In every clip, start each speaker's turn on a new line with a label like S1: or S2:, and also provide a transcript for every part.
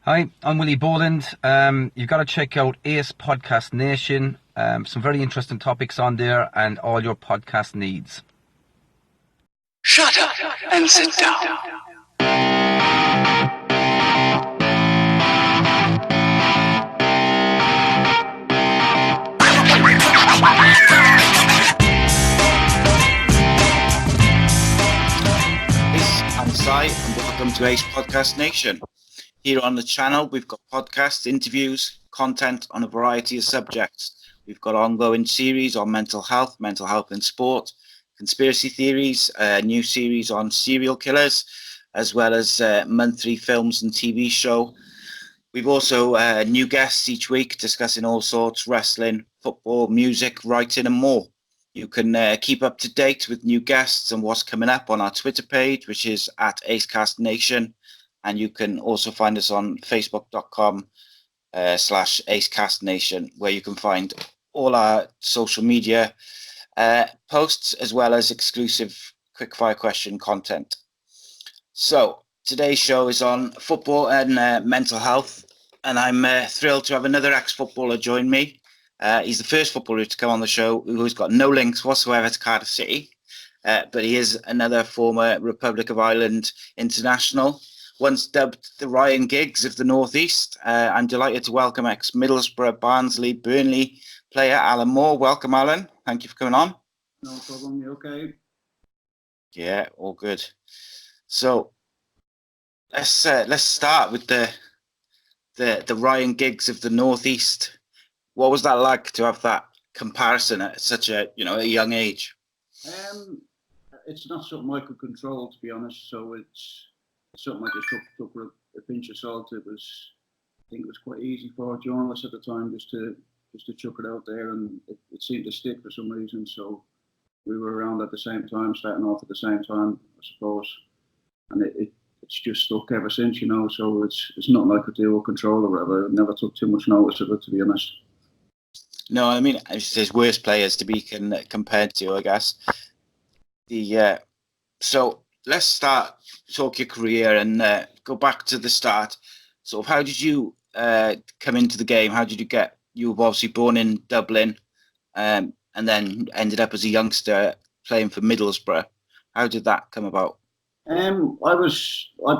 S1: Hi, I'm Willie Boland. You've got to check out Ace Podcast Nation. Some very interesting topics on there and all your podcast needs.
S2: Shut up and sit down.
S3: I'm Si, and welcome to Ace Podcast Nation. Here on the channel, we've got podcasts, interviews, content on a variety of subjects. We've got ongoing series on mental health and sport, conspiracy theories, a new series on serial killers, as well as monthly films and TV show. We've also new guests each week discussing all sorts, wrestling, football, music, writing and more. You can keep up to date with new guests and what's coming up on our Twitter page, which is at ACEcast Nation. And you can also find us on facebook.com/ACEcast Nation, where you can find all our social media posts, as well as exclusive quickfire question content. So today's show is on football and mental health. And I'm thrilled to have another ex-footballer join me. He's the first footballer to come on the show who's got no links whatsoever to Cardiff City. But he is another former Republic of Ireland international, once dubbed the Ryan Giggs of the North East. I'm delighted to welcome ex-Middlesbrough, Barnsley, Burnley player Alan Moore. Welcome, Alan. Thank you for coming on.
S4: No problem. You okay?
S3: Yeah, all good. So let's start with the Ryan Giggs of the North East. What was that like to have that comparison at such a young age?
S4: It's not something I could control, to be honest. So it's something I just took with a pinch of salt. I think it was quite easy for journalists at the time just to chuck it out there, and it seemed to stick for some reason. So we were around at the same time, starting off at the same time, I suppose, and it's just stuck ever since, So it's nothing I could do or control or whatever. I never took too much notice of it, to be honest.
S3: No, I mean, there's worse players to be compared to, I guess. So let's talk your career and go back to the start. So how did you come into the game? How did you you were obviously born in Dublin and then ended up as a youngster playing for Middlesbrough. How did that come about?
S4: I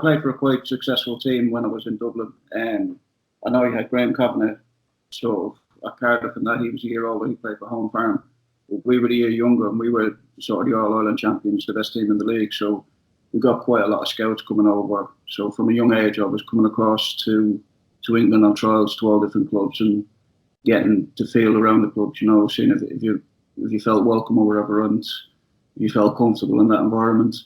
S4: played for a quite successful team when I was in Dublin. I know you had Graham Kavanagh sort of at Cardiff, and that he was a year older. He played for Home Farm. But we were a year younger, and we were sort of the All-Ireland champions, the best team in the league. So we got quite a lot of scouts coming over. So from a young age, I was coming across to England on trials to all different clubs and getting to feel around the clubs, seeing if you felt welcome or wherever, and you felt comfortable in that environment.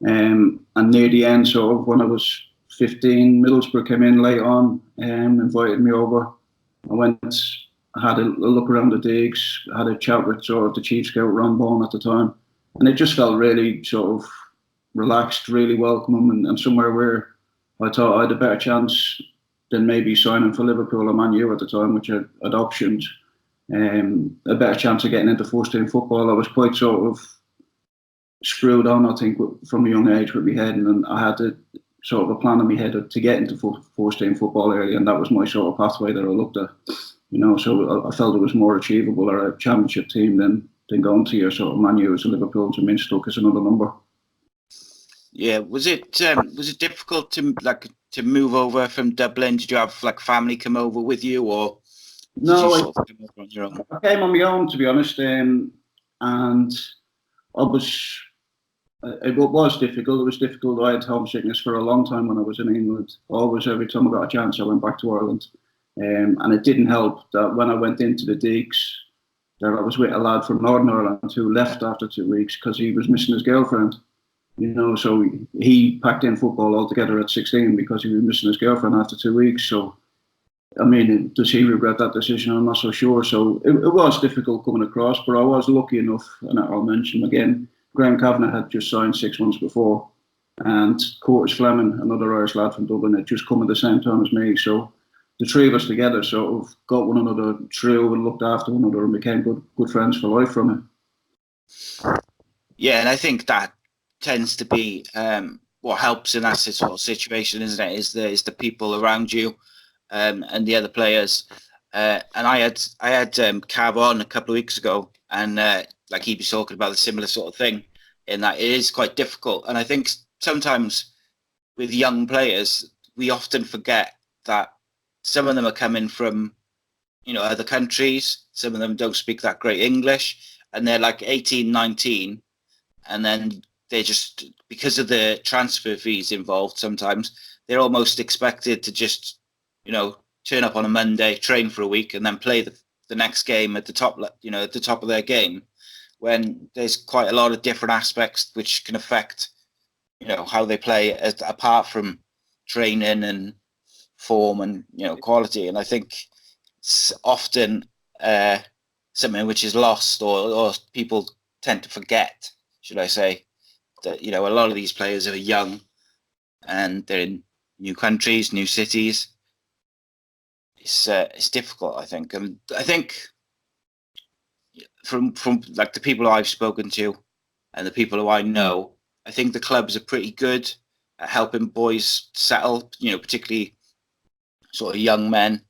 S4: And near the end, sort of when I was 15, Middlesbrough came in late on and invited me over. I had a look around the digs, had a chat with sort of the chief scout, Ron Bone, at the time. And it just felt really sort of relaxed, really welcoming, and somewhere where I thought I had a better chance than maybe signing for Liverpool or Man U at the time, which I'd optioned. A better chance of getting into first-team football. I was quite sort of screwed on, I think, from a young age with my head, and I had sort of a plan in my head to get into first-team football early, and that was my sort of pathway that I looked at. So I felt it was more achievable, or a championship team than going to your sort of Man U as a Liverpool to Minstock as another number.
S3: Yeah, was it difficult to move over from Dublin? Did you have family come over with you, or
S4: no?
S3: Did you sort of come over on your own?
S4: I came on my own, to be honest, and I was. It was difficult. It was difficult. I had homesickness for a long time when I was in England. Always, every time I got a chance, I went back to Ireland. And it didn't help that when I went into the digs, that I was with a lad from Northern Ireland who left after 2 weeks because he was missing his girlfriend. So he packed in football altogether at 16 because he was missing his girlfriend after 2 weeks. So, I mean, does he regret that decision? I'm not so sure. So it was difficult coming across, but I was lucky enough, and I'll mention again, Graham Kavanagh had just signed 6 months before, and Curtis Fleming, another Irish lad from Dublin, had just come at the same time as me. So the three of us together sort of got one another through and looked after one another and became good friends for life from it.
S3: Yeah, and I think that tends to be what helps in that sort of situation, isn't it? Is the people around you, and the other players. And I had Cav on a couple of weeks ago, and like he was talking about a similar sort of thing, in that it is quite difficult. And I think sometimes with young players, we often forget that some of them are coming from, other countries. Some of them don't speak that great English, and they're like 18, 19, and then they just, because of the transfer fees involved, sometimes they're almost expected to just, turn up on a Monday, train for a week, and then play the next game at the top, at the top of their game, when there's quite a lot of different aspects which can affect, how they play apart from training and form and, quality. And I think it's often something which is lost, or people tend to forget, should I say, that, a lot of these players are young and they're in new countries, new cities. It's difficult, I think. And I think from like the people I've spoken to and the people who I know, I think the clubs are pretty good at helping boys settle, particularly sort of young men,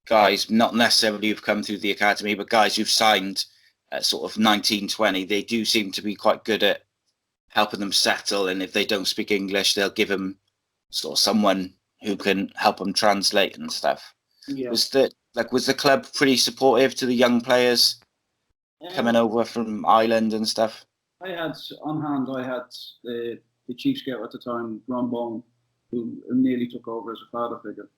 S3: guys, not necessarily who've come through the academy, but guys who've signed at sort of 19, 20. They do seem to be quite good at helping them settle. And if they don't speak English, they'll give them sort of someone who can help them translate and stuff.
S4: Yeah.
S3: Was the club pretty supportive to the young players coming over from Ireland and stuff?
S4: I had the chief scout at the time, Ron Bone, who nearly took over as a father figure.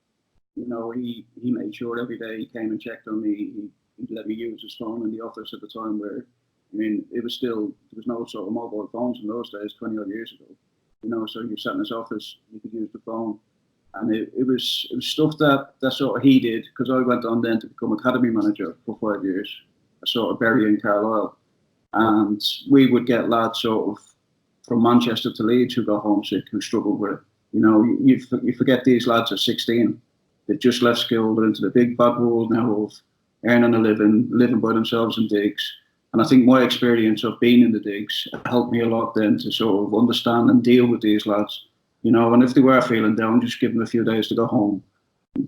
S4: He made sure every day he came and checked on me. He let me use his phone in the office at the time, where, there was no sort of mobile phones in those days, 20 odd years ago. So you sat in his office, you could use the phone. And it was stuff that sort of he did, because I went on then to become academy manager for 5 years, sort of Bury in Carlisle. And we would get lads sort of from Manchester to Leeds who got homesick, who struggled with it. You forget these lads are 16. They've just left school, they're into the big bad world now of earning a living by themselves in digs. And I think my experience of being in the digs helped me a lot then to sort of understand and deal with these lads. And if they were feeling down, just give them a few days to go home,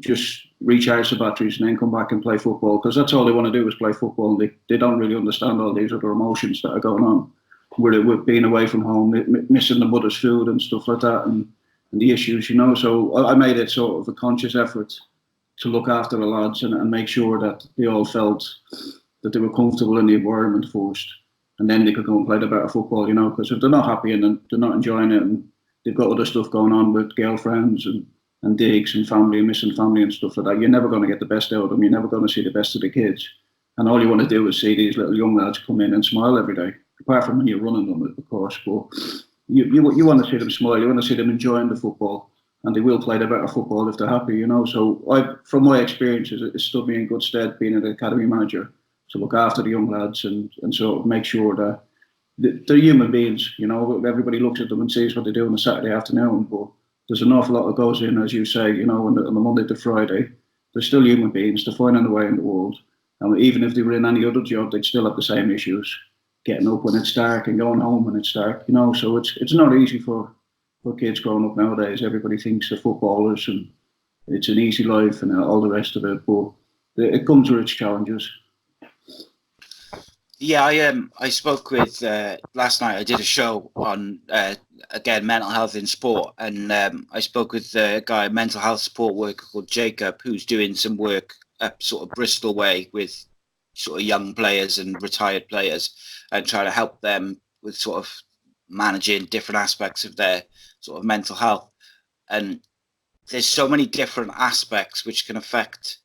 S4: just recharge the batteries and then come back and play football, because that's all they want to do is play football. And they don't really understand all these other emotions that are going on with being away from home, missing the mother's food and stuff like that, and the issues, So I made it sort of a conscious effort to look after the lads and make sure that they all felt that they were comfortable in the environment first, and then they could go and play the better football, because if they're not happy and they're not enjoying it, and they've got other stuff going on with girlfriends and digs and family and missing family and stuff like that, you're never going to get the best out of them. You're never going to see the best of the kids. And all you want to do is see these little young lads come in and smile every day, apart from when you're running them, of course. But you want to see them smile. You want to see them enjoying the football, and they will play the better football if they're happy, So from my experiences, it stood me in good stead being an academy manager to look after the young lads and sort of make sure that they're human beings. Everybody looks at them and sees what they do on a Saturday afternoon, but there's an awful lot that goes in, as you say, on the Monday to Friday. They're still human beings. They're finding their way in the world. And even if they were in any other job, they'd still have the same issues. Getting up when it's dark and going home when it's dark, So it's not easy for kids growing up nowadays. Everybody thinks they're footballers and it's an easy life and all the rest of it. But it comes with its challenges.
S3: Yeah, I spoke with last night. I did a show on again mental health in sport, and I spoke with a guy, a mental health support worker called Jacob, who's doing some work up sort of Bristol way with sort of young players and retired players, and trying to help them with sort of managing different aspects of their sort of mental health. And there's so many different aspects which can affect,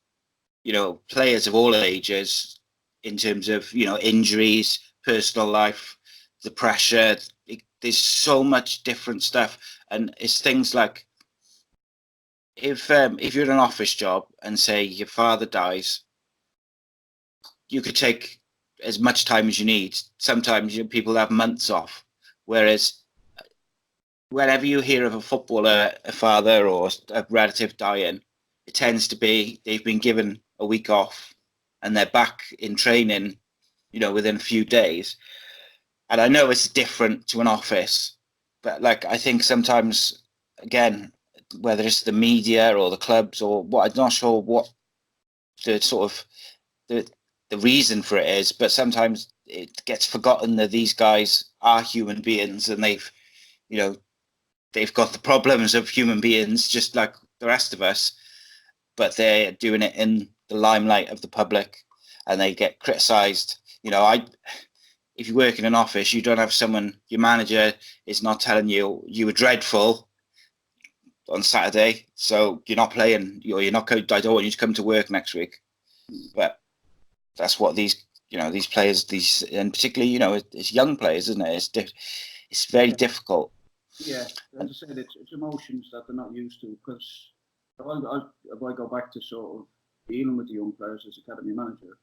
S3: players of all ages, in terms of, injuries, personal life, the pressure. There's so much different stuff. And it's things like, if you're in an office job and say your father dies, you could take as much time as you need. Sometimes people have months off. Whereas whenever you hear of a footballer, a father or a relative dying, it tends to be they've been given a week off and they're back in training, within a few days. And I know it's different to an office, But like, I think sometimes, again, whether it's the media or the clubs or what, I'm not sure what the sort of the reason for it is, but sometimes it gets forgotten that these guys are human beings and they've got the problems of human beings just like the rest of us, but they're doing it in the limelight of the public and they get criticized. If you work in an office, you don't have your manager is not telling you were dreadful on Saturday, so you're not playing, you're not going, I don't want you to come to work next week. But that's what these players, and particularly, it's young players, isn't it? It's very difficult.
S4: Yeah, as I said, it's emotions that they're not used to. Because if I go back to sort of dealing with the young players as academy manager,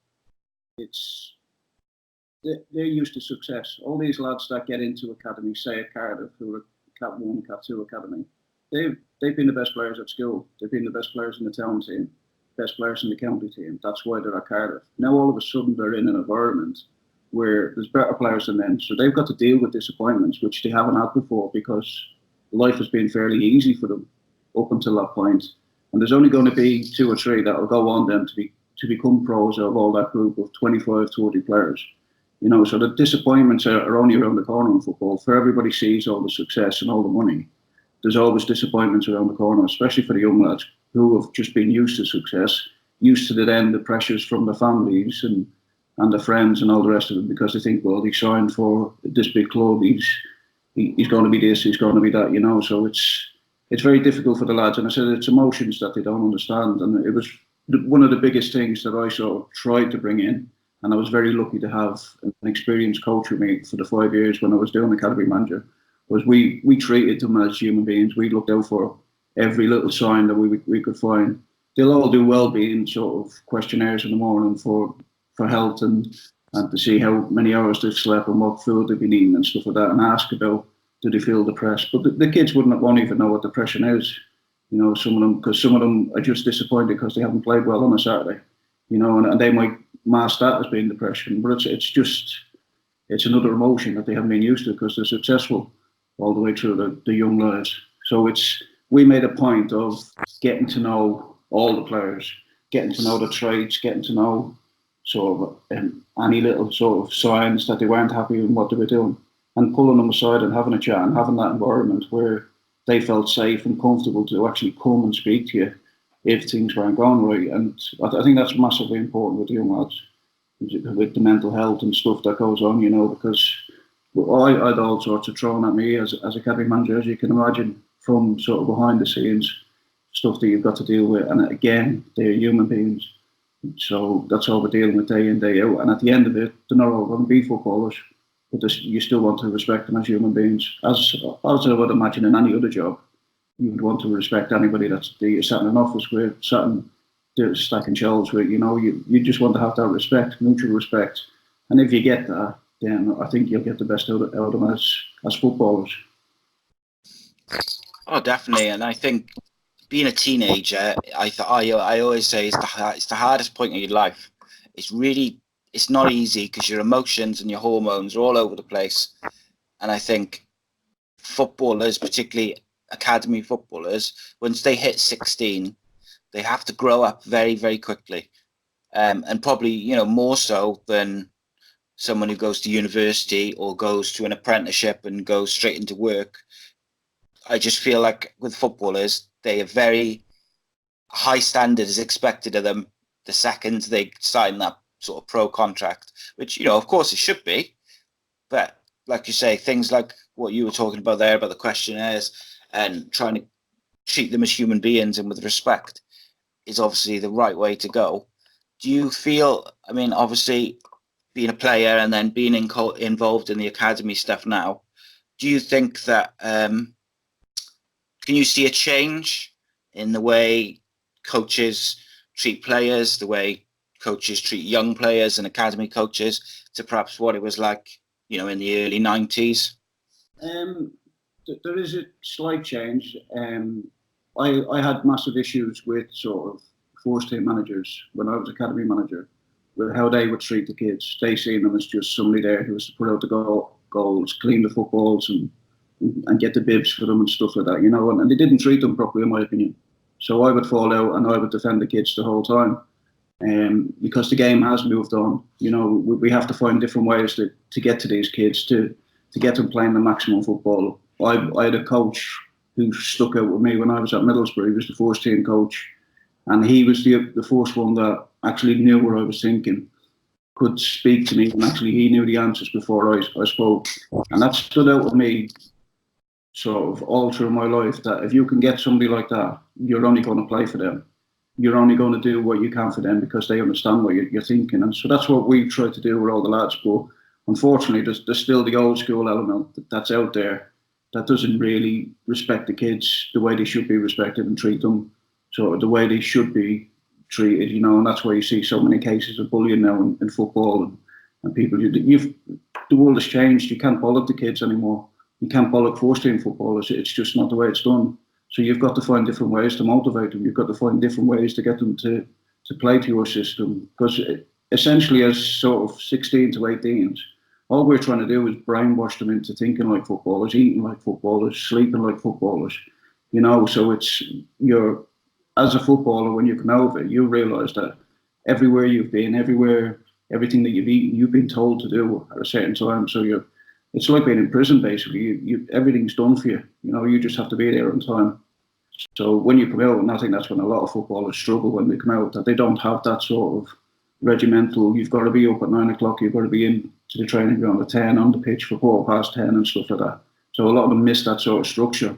S4: they're used to success. All these lads that get into academy, say at Cardiff, who are Cat 1, Cat 2 academy, they've been the best players at school. They've been the best players in the town team, best players in the county team. That's why they're at Cardiff. Now all of a sudden they're in an environment where there's better players than them. So they've got to deal with disappointments, which they haven't had before because life has been fairly easy for them up until that point. And there's only going to be 2 or 3 that will go on then to become pros out of all that group of 25, 30 players. So the disappointments are only around the corner in football. For everybody sees all the success and all the money, there's always disappointments around the corner, especially for the young lads who have just been used to success, used to the pressures from the families and the friends and all the rest of it, because they think, well, he signed for this big club, he's going to be this, he's going to be that, So it's very difficult for the lads. And I said it's emotions that they don't understand. And it was one of the biggest things that I sort of tried to bring in. And I was very lucky to have an experienced coach with me for the 5 years when I was doing academy manager. Was we treated them as human beings. We looked out for every little sign that we could find. They'll all do well-being sort of questionnaires in the morning for health and to see how many hours they've slept and what food they've been eating and stuff like that, and ask about, do they feel depressed? But the kids won't even know what depression is. Some of them are just disappointed because they haven't played well on a Saturday. And they might mask that as being depression, but it's another emotion that they haven't been used to because they're successful all the way through the young lives. So we made a point of getting to know all the players, getting to know the traits, getting to know sort of any little sort of signs that they weren't happy with what they were doing, and pulling them aside and having a chat and having that environment where they felt safe and comfortable to actually come and speak to you if things weren't going right. And I think that's massively important with the young lads, with the mental health and stuff that goes on, because I had all sorts of thrown at me as academy manager, as you can imagine, from sort of behind the scenes, stuff that you've got to deal with. And again, they're human beings. So that's all we're dealing with day in, day out. And at the end of it, they're not all going to be footballers, but you still want to respect them as human beings. As I would imagine in any other job, you would want to respect anybody that you're sat in an office with, stacking shelves with. You just want to have that respect, mutual respect. And if you get that, then I think you'll get the best out of them as footballers.
S3: Oh, definitely. And I think being a teenager, I always say it's the hardest point of your life. It's not easy because your emotions and your hormones are all over the place. And I think footballers, particularly academy footballers, once they hit 16, they have to grow up very, very quickly. And probably, more so than someone who goes to university or goes to an apprenticeship and goes straight into work. I just feel like with footballers, they are very high standards expected of them the second they sign that sort of pro contract, which, of course it should be. But like you say, things like what you were talking about there about the questionnaires and trying to treat them as human beings and with respect is obviously the right way to go. Do you feel, obviously being a player and then being involved in the academy stuff now, do you think that, can you see a change in the way coaches treat players, the way coaches treat young players and academy coaches to perhaps what it was like, in the early 90s?
S4: There is a slight change. I had massive issues with sort of first team managers when I was academy manager, with how they would treat the kids. They seen them as just somebody there who was to put out the goals, clean the footballs, and and get the bibs for them and stuff like that, you know, and they didn't treat them properly, in my opinion. So I would fall out and I would defend the kids the whole time. Because the game has moved on, you know, we have to find different ways to get to these kids, to get them playing the maximum football. I had a coach who stuck out with me when I was at Middlesbrough. He was the first team coach, and he was the first one that actually knew what I was thinking, could speak to me, and actually he knew the answers before I spoke. And that stood out with me sort of all through my life, that if you can get somebody like that, you're only going to play for them. You're only going to do what you can for them because they understand what you're thinking. And so that's what we try to do with all the lads. But unfortunately, there's still the old school element that's out there that doesn't really respect the kids the way they should be respected and treat them sort of the way they should be treated, you know. And that's why you see so many cases of bullying now in football and people. The world has changed. You can't bollock the kids anymore. You can't bollock first team footballers. It's just not the way it's done. So you've got to find different ways to motivate them. You've got to find different ways to get them to play to your system. Because essentially, as sort of 16 to 18s, all we're trying to do is brainwash them into thinking like footballers, eating like footballers, sleeping like footballers. You know, so as a footballer, when you come out of it, you realise that everywhere you've been, everything that you've eaten, you've been told to do at a certain time. So it's like being in prison, basically. Everything's done for you. You know, you just have to be there on time. So when you come out, and I think that's when a lot of footballers struggle when they come out, that they don't have that sort of regimental, you've got to be up at 9 o'clock, you've got to be in to the training ground at 10 on the pitch for 10:15 and stuff like that. So a lot of them miss that sort of structure.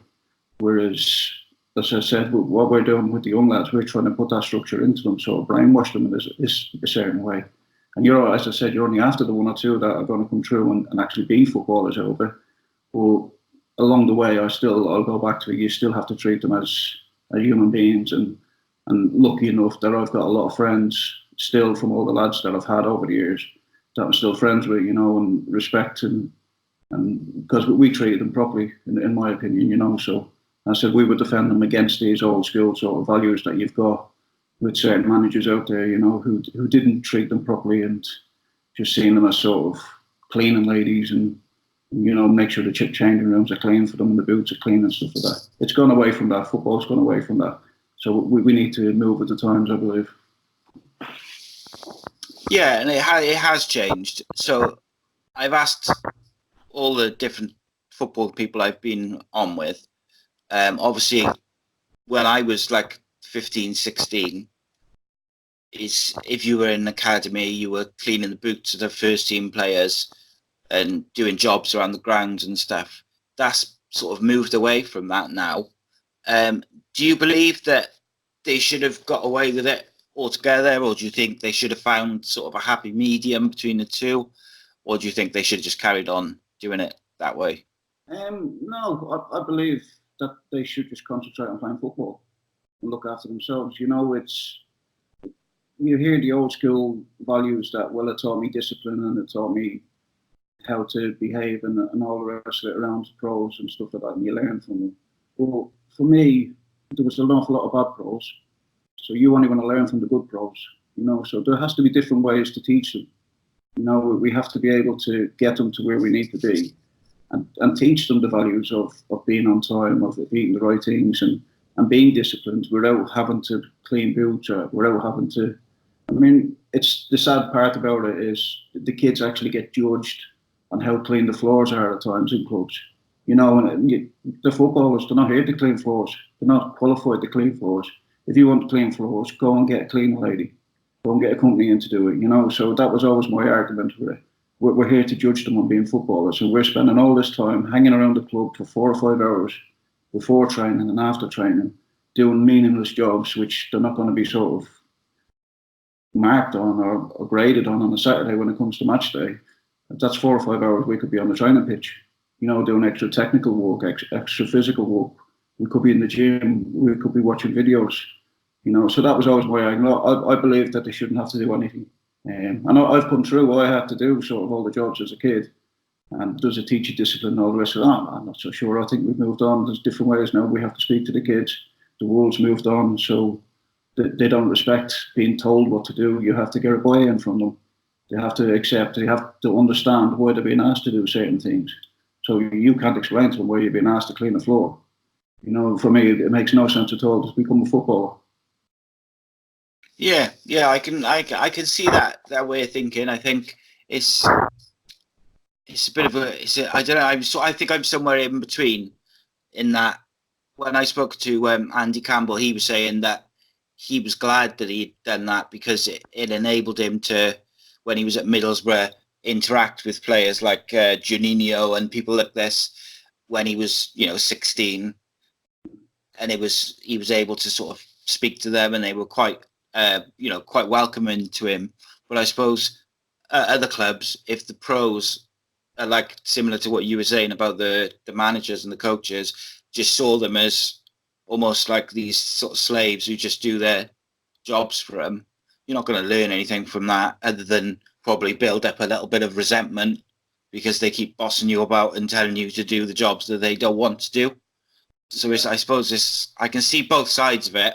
S4: Whereas, as I said, what we're doing with the young lads, we're trying to put that structure into them, sort of brainwash them in a certain way. And as I said, you're only after the one or two that are going to come through and actually be footballers over. But along the way, I'll go back to it. You still have to treat them as human beings. And lucky enough that I've got a lot of friends still from all the lads that I've had over the years that I'm still friends with, you know, and respect and because we treated them properly, in my opinion, you know. So I said we would defend them against these old school sort of values that you've got with certain managers out there, you know, who didn't treat them properly and just seeing them as sort of cleaning ladies and, you know, make sure the changing rooms are clean for them and the boots are clean and stuff like that. It's gone away from that. Football's gone away from that. So we need to move with the times, I believe.
S3: Yeah, and it has changed. So I've asked all the different football people I've been on with. Obviously, when I was like 15, 16, is if you were in an academy, you were cleaning the boots of the first team players and doing jobs around the grounds and stuff. That's sort of moved away from that now. Do you believe that they should have got away with it altogether, or do you think they should have found sort of a happy medium between the two, or do you think they should have just carried on doing it that way?
S4: No, I believe that they should just concentrate on playing football and look after themselves. You know, you hear the old school values that, well, it taught me discipline and it taught me how to behave and all the rest of it around pros and stuff like that, and you learn from them. But for me, there was an awful lot of bad pros. So you only want to learn from the good pros, you know. So there has to be different ways to teach them. You know, we have to be able to get them to where we need to be and teach them the values of being on time, of eating the right things and being disciplined without having to clean boots or without having to. I mean, it's the sad part about it is the kids actually get judged on how clean the floors are at times in clubs. You know, and the footballers, they're not here to clean floors. They're not qualified to clean floors. If you want to clean floors, go and get a cleaning lady. Go and get a company in to do it, you know. So that was always my argument with it. We're here to judge them on being footballers. And we're spending all this time hanging around the club for 4 or 5 hours before training and after training, doing meaningless jobs, which they're not going to be sort of marked on or graded on a Saturday when it comes to match day. That's 4 or 5 hours we could be on the training pitch, you know, doing extra technical work, extra physical work. We could be in the gym. We could be watching videos, you know. So that was always my argument. I believe that they shouldn't have to do anything. And I've come through what I had to do, sort of all the jobs as a kid. And there's a teacher discipline and all the rest of that. I'm not so sure. I think we've moved on. There's different ways now. We have to speak to the kids. The world's moved on, so they don't respect being told what to do. You have to get a buy-in from them. They have to accept. They have to understand why they're being asked to do certain things. So you can't explain to them why you're being asked to clean the floor. You know, for me, it makes no sense at all to become a footballer.
S3: Yeah, I can see that way of thinking. I think it's a bit of I don't know. I think I'm somewhere in between. In that, when I spoke to Andy Campbell, he was saying that he was glad that he'd done that because it enabled him to, when he was at Middlesbrough, interact with players like Juninho and people like this when he was 16, and he was able to sort of speak to them, and they were quite quite welcoming to him. But I suppose other clubs, if the pros are like similar to what you were saying about the managers and the coaches, just saw them as almost like these sort of slaves who just do their jobs for them, you're not going to learn anything from that other than probably build up a little bit of resentment because they keep bossing you about and telling you to do the jobs that they don't want to do. So I suppose I can see both sides of it,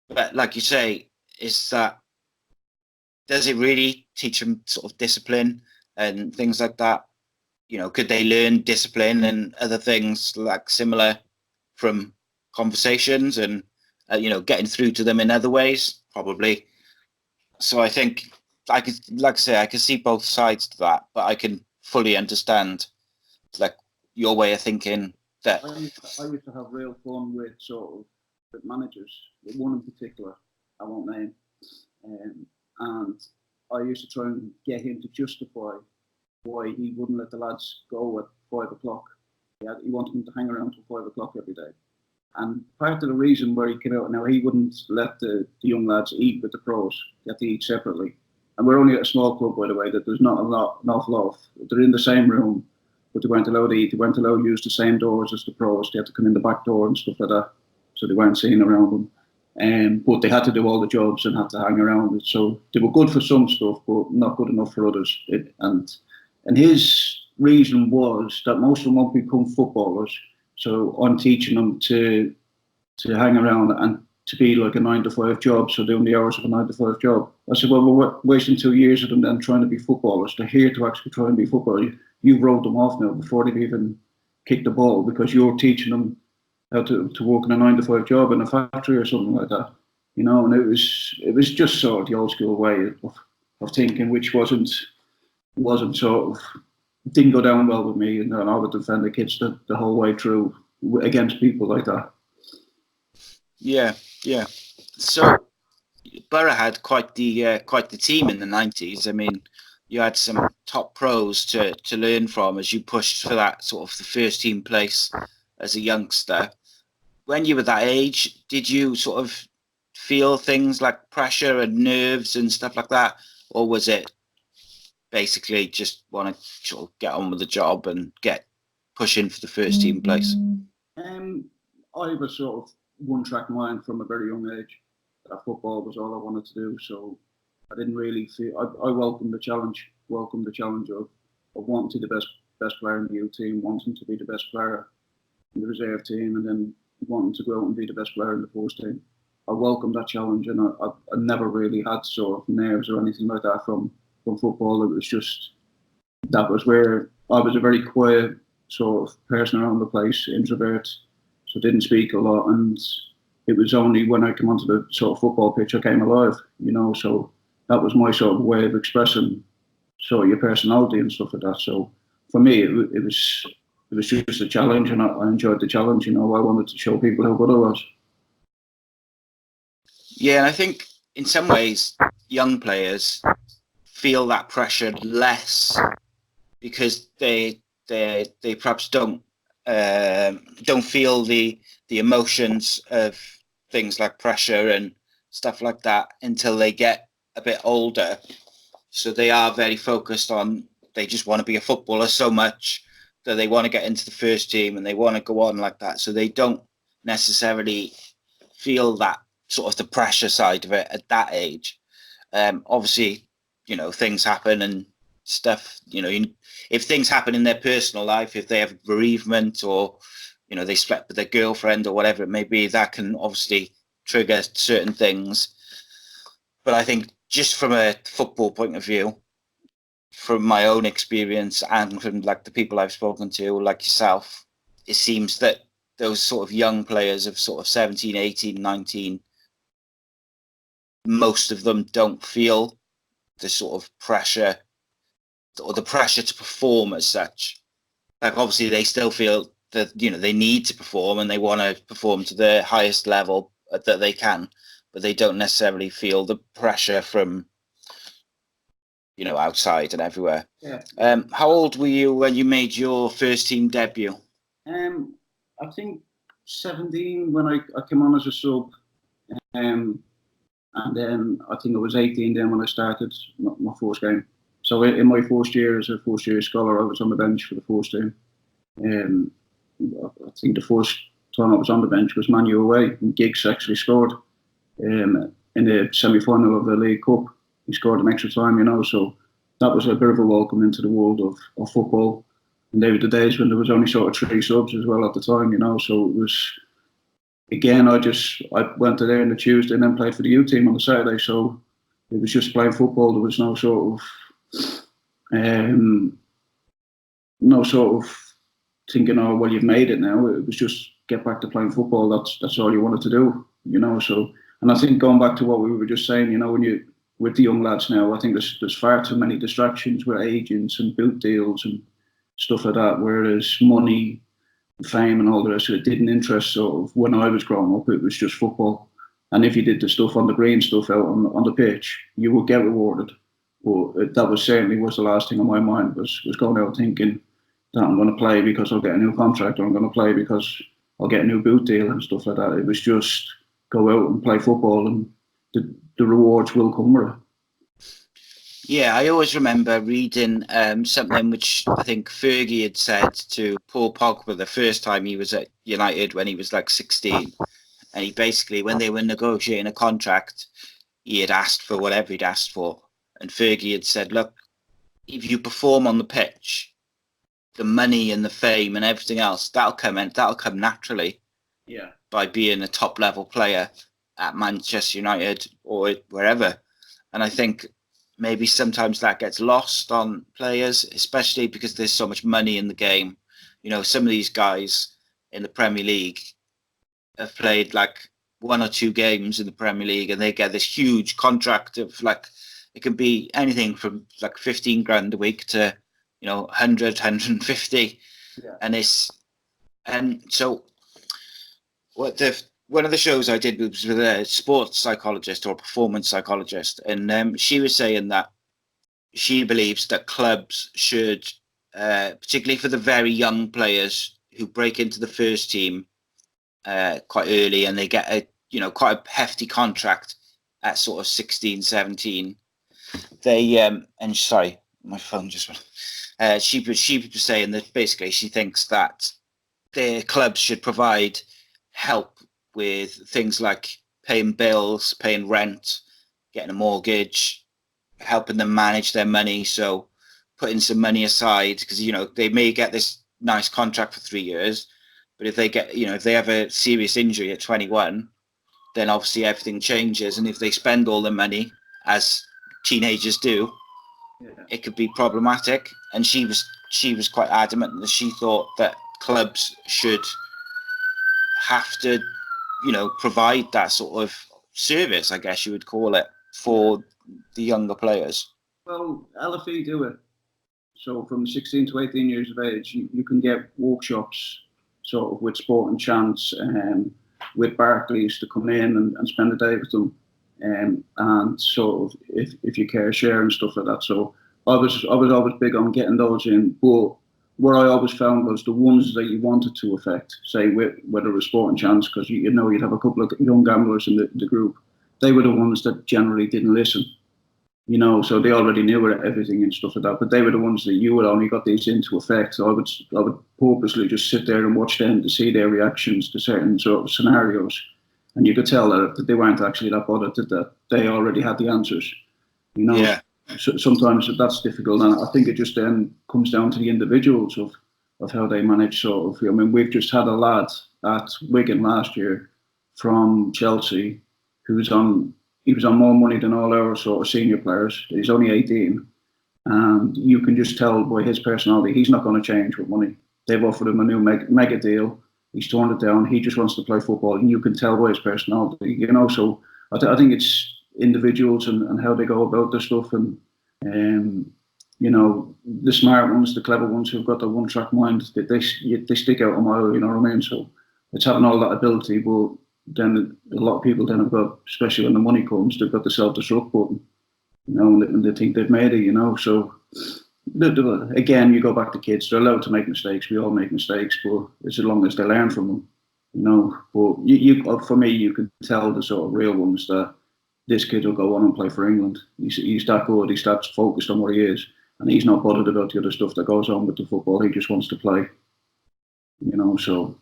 S3: but like you say, is that, does it really teach them sort of discipline and things like that? Could they learn discipline and other things like similar from conversations and getting through to them in other ways? Probably. So I think I could, like I say, I can see both sides to that, but I can fully understand like your way of thinking that.
S4: I used to have real fun with sort of with managers, with one in particular, I won't name, and I used to try and get him to justify why he wouldn't let the lads go at 5 o'clock. He wanted them to hang around till 5 o'clock every day. And part of the reason where he came out, now he wouldn't let the young lads eat with the pros. They had to eat separately. And we're only at a small club, by the way, that there's not an awful lot. They're in the same room, but they weren't allowed to eat. They weren't allowed to use the same doors as the pros. They had to come in the back door and stuff like that. So they weren't seen around them. But they had to do all the jobs and had to hang around. So they were good for some stuff, but not good enough for others. And his reason was that most of them won't become footballers. So I'm teaching them to hang around and to be like a 9-to-5 job, so doing the hours of a 9-to-5 job. I said, well, we're wasting 2 years of them then trying to be footballers. They're here to actually try and be footballers. You wrote them off now before they've even kicked the ball because you're teaching them how to work in a 9-to-5 job in a factory or something like that. And it was just sort of the old school way of thinking, which wasn't sort of, didn't go down well with me, and I would defend the kids the whole way through against people like that.
S3: Yeah. So Borough had quite the team in the 90s. I mean, you had some top pros to learn from as you pushed for that sort of the first team place as a youngster. When you were that age, did you sort of feel things like pressure and nerves and stuff like that, or was it basically just want to sort of get on with the job and get pushing for the first team place?
S4: I was sort of one-track mind from a very young age. That football was all I wanted to do, so I didn't really feel. I welcomed the challenge. Of wanting to be the best player in the youth team, wanting to be the best player in the reserve team, and then wanting to go out and be the best player in the first team. I welcomed that challenge, and I never really had sort of nerves or anything like that from football. It was just, that was where I was a very quiet sort of person around the place, introvert, so didn't speak a lot, and it was only when I came onto the sort of football pitch I came alive, so that was my sort of way of expressing sort of your personality and stuff like that. So for me, it was just a challenge, and I enjoyed the challenge. I wanted to show people how good I was.
S3: Yeah, and I think in some ways young players feel that pressure less because they perhaps don't feel the emotions of things like pressure and stuff like that until they get a bit older. So they are very focused on, they just want to be a footballer so much that they want to get into the first team and they want to go on like that. So they don't necessarily feel that sort of the pressure side of it at that age. Obviously, things happen and stuff, if things happen in their personal life, if they have bereavement or, they split with their girlfriend or whatever it may be, that can obviously trigger certain things. But I think just from a football point of view, from my own experience and from like the people I've spoken to, like yourself, it seems that those sort of young players of sort of 17, 18, 19, most of them don't feel the sort of pressure or the pressure to perform as such. Like obviously they still feel that, you know, they need to perform and they want to perform to the highest level that they can, but they don't necessarily feel the pressure from, you know, outside and everywhere.
S4: Yeah.
S3: How old were you when you made your first team debut?
S4: I think 17 when I came on as a sub. And then I think I was 18 then when I started my first game. So in my first year as a first year scholar, I was on the bench for the first team. I think the first time I was on the bench was Man U away, and Giggs actually scored in the semi-final of the League Cup. He scored an extra time, you know, so that was a bit of a welcome into the world of football. And they were the days when there was only sort of 3 subs as well at the time, you know, so it was, again, I went to there on the Tuesday and then played for the U team on the Saturday, so it was just playing football. There was no sort of thinking, oh well, you've made it now. It was just get back to playing football. That's all you wanted to do, you know. So, and I think going back to what we were just saying, you know, when you with the young lads now, I think there's far too many distractions with agents and boot deals and stuff like that. Whereas money, fame, and all the rest of it didn't interest. So when I was growing up, it was just football. And if you did the stuff on the green, stuff out on the pitch, you would get rewarded. But that was certainly was the last thing on my mind was going out thinking that I'm going to play because I'll get a new contract, or I'm going to play because I'll get a new boot deal and stuff like that. It was just go out and play football, and the rewards will come with it.
S3: Yeah, I always remember reading something which I think Fergie had said to Paul Pogba the first time he was at United when he was like 16. And he basically, when they were negotiating a contract, he had asked for whatever he'd asked for. And Fergie had said, look, if you perform on the pitch, the money and the fame and everything else, that'll come naturally.
S4: Yeah.
S3: By being a top level player at Manchester United or wherever. And I think maybe sometimes that gets lost on players, especially because there's so much money in the game. You know, some of these guys in the Premier League have played like 1 or 2 games in the Premier League and they get this huge contract of like, it can be anything from like 15 grand a week to, you know, 100, 150.
S4: Yeah.
S3: And so one of the shows I did was with a sports psychologist or a performance psychologist, and she was saying that she believes that clubs should, particularly for the very young players who break into the first team quite early and they get quite a hefty contract at sort of 16, 17. They and sorry, my phone just went. She was saying that basically she thinks that their clubs should provide help with things like paying bills, paying rent, getting a mortgage, helping them manage their money. So putting some money aside because, you know, they may get this nice contract for 3 years, but if they get, you know, if they have a serious injury at 21, then obviously everything changes. And if they spend all their money, as teenagers do, it could be problematic. And she was quite adamant that she thought that clubs should have to, you know, provide that sort of service, I guess you would call it, for the younger players.
S4: Well, LFE do it. So from 16 to 18 years of age, you can get workshops sort of with Sport and Chance with Barclays to come in and spend a day with them. And sort of if you care, share and stuff like that. So I was always big on getting those in, but what I always found was the ones that you wanted to affect, say whether it was Sport and Chance, because you know you'd have a couple of young gamblers in the group, they were the ones that generally didn't listen. You know, so they already knew everything and stuff like that, but they were the ones that you would only got these into effect. So I would purposely just sit there and watch them to see their reactions to certain sort of scenarios. And you could tell that they weren't actually that bothered, that they already had the answers. You know,
S3: yeah.
S4: So sometimes that's difficult, and I think it just then comes down to the individuals of how they manage sort of. I mean, we've just had a lad at Wigan last year from Chelsea he was on more money than all our sort of senior players. He's only 18, And you can just tell by his personality, he's not going to change with money. They've offered him a new mega deal. He's torn it down. He just wants to play football, and you can tell by his personality, you know. So I think it's individuals and how they go about their stuff, and you know, the smart ones, the clever ones who've got the one-track mind, they stick out a mile. You know what I mean? So it's having all that ability, but then a lot of people then have got, especially when the money comes, they've got the self-destruct button, you know, and they think they've made it, you know. So again, you go back to kids; they're allowed to make mistakes. We all make mistakes, but as long as they learn from them, you know. But you for me, you can tell the sort of real ones that this kid will go on and play for England. He's that good. He's that focused on what he is, and he's not bothered about the other stuff that goes on with the football. He just wants to play, you know. So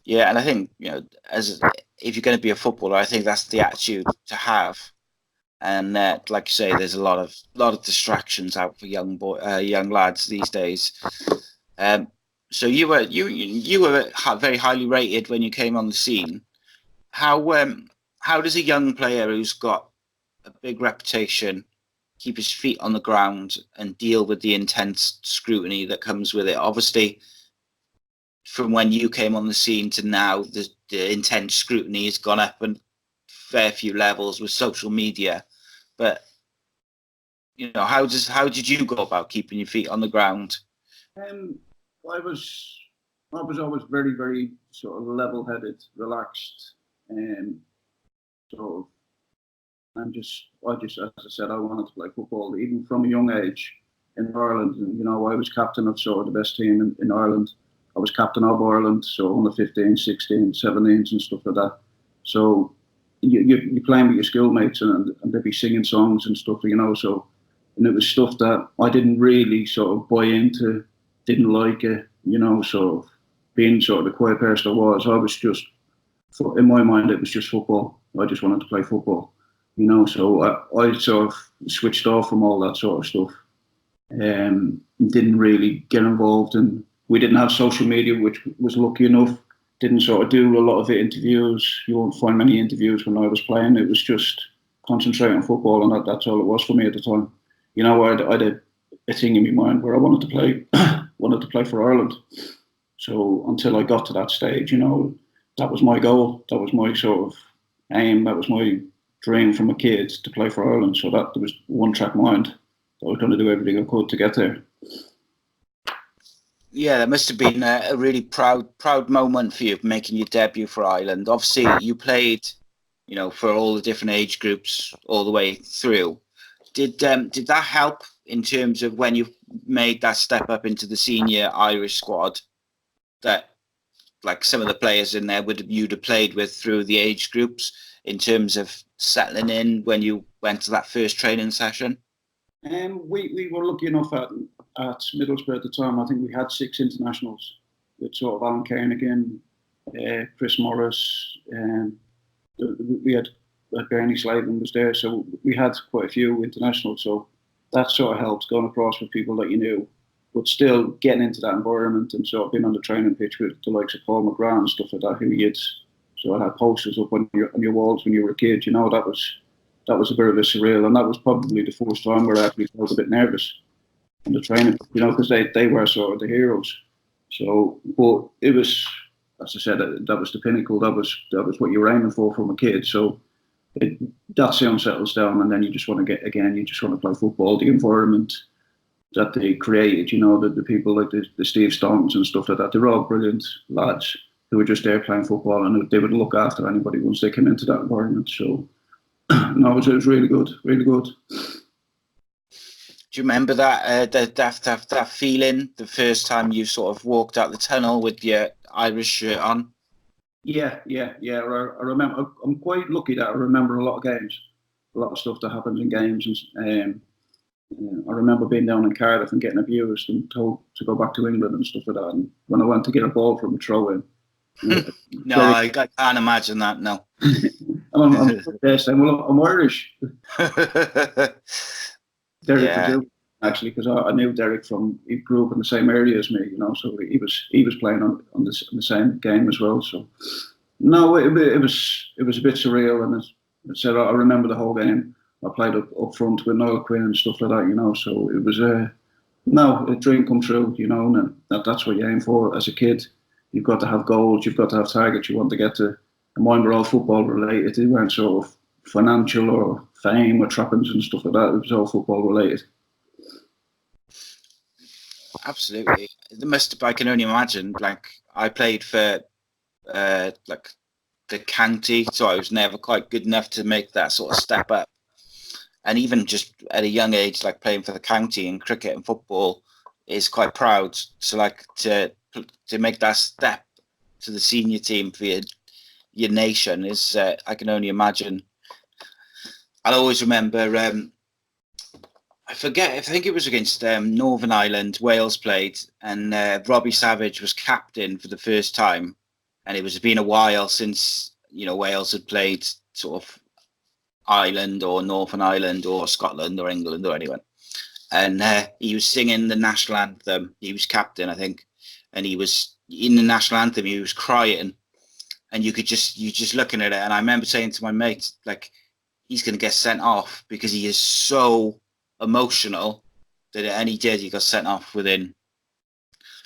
S3: yeah, and I think, you know, as if you're going to be a footballer, I think that's the attitude to have. And like you say, there's a lot of distractions out for young lads these days. So you were very highly rated when you came on the scene. How does a young player who's got a big reputation keep his feet on the ground and deal with the intense scrutiny that comes with it? Obviously, from when you came on the scene to now, the intense scrutiny has gone up a fair few levels with social media. But, you know, how did you go about keeping your feet on the ground?
S4: I was always very, very sort of level-headed, relaxed, and sort of. I just, as I said, I wanted to play football even from a young age in Ireland. And, you know, I was captain of sort of the best team in Ireland. I was captain of Ireland, so under 15, 16, 17s and stuff like that. So you're playing with your schoolmates and they'd be singing songs and stuff, you know. So, and it was stuff that I didn't really sort of buy into, didn't like it, you know. So being sort of the quiet person I was just, in my mind, it was just football. I just wanted to play football, you know. So I sort of switched off from all that sort of stuff. Didn't really get involved in. We didn't have social media, which was lucky enough. Didn't sort of do a lot of the interviews. You won't find many interviews when I was playing. It was just concentrate on football, and that's all it was for me at the time. You know, I had a thing in my mind where I wanted to play for Ireland. So until I got to that stage, you know, that was my goal. That was my sort of aim. That was my dream from a kid, to play for Ireland. So that there was one-track mind. I was going to do everything I could to get there.
S3: Yeah, that must have been a really proud moment for you, making your debut for Ireland. Obviously, you played, you know, for all the different age groups all the way through. Did that help in terms of when you made that step up into the senior Irish squad, that like some of the players in there you'd have played with through the age groups, in terms of settling in when you went to that first training session?
S4: We were lucky enough at Middlesbrough at the time. I think we had 6 internationals with sort of Alan Kernigan, Chris Morris, and we had Bernie Slavin was there, so we had quite a few internationals. So that sort of helped, going across with people that you knew, but still getting into that environment and sort of being on the training pitch with the likes of Paul McGrath and stuff like that, who you'd sort of had posters up on your walls when you were a kid. You know, that was a bit of a surreal, and that was probably the first time where I actually felt a bit nervous on the training, you know, because they were sort of the heroes. So, but it was, as I said, that was the pinnacle. That was what you were aiming for from a kid. So that sound settles down, and then you just want to play football. The environment that they created, you know, the people like the Steve Staunton's and stuff like that, they were all brilliant lads who were just there playing football, and they would look after anybody once they came into that environment. So, no, it was really good, really good.
S3: Do you remember that feeling the first time you sort of walked out the tunnel with your Irish shirt on?
S4: Yeah. I remember. I'm quite lucky that I remember a lot of games, a lot of stuff that happens in games. And I remember being down in Cardiff and getting abused and told to go back to England and stuff like that. And when I went to get a ball from a throw-in,
S3: no, I can't imagine that. No.
S4: I'm Irish. Derek,
S3: yeah.
S4: Actually, because I knew Derek he grew up in the same area as me, you know, so he was playing on the same game as well. So no, it was a bit surreal, and as I said, I remember the whole game. I played up front with Noel Quinn and stuff like that, you know. So it was a dream come true, you know, and that's what you aim for as a kid. You've got to have goals, you've got to have targets you want to get to. And mine were all football related. They weren't sort of financial or fame or trappings and stuff like that. It was all football related.
S3: Absolutely. I can only imagine, like, I played for like the county, so I was never quite good enough to make that sort of step up. And even just at a young age, like playing for the county in cricket and football is quite proud. So like to make that step to the senior team for your nation is, I can only imagine. I'll always remember, I think it was against Northern Ireland, Wales played, and Robbie Savage was captain for the first time. And it was been a while since, you know, Wales had played sort of Ireland or Northern Ireland or Scotland or England or anyone. And he was singing the national anthem. He was captain, I think. And he was in the national anthem, he was crying. And you just looking at it. And I remember saying to my mate, like, he's going to get sent off because he is so emotional that, and he did. He got sent off within,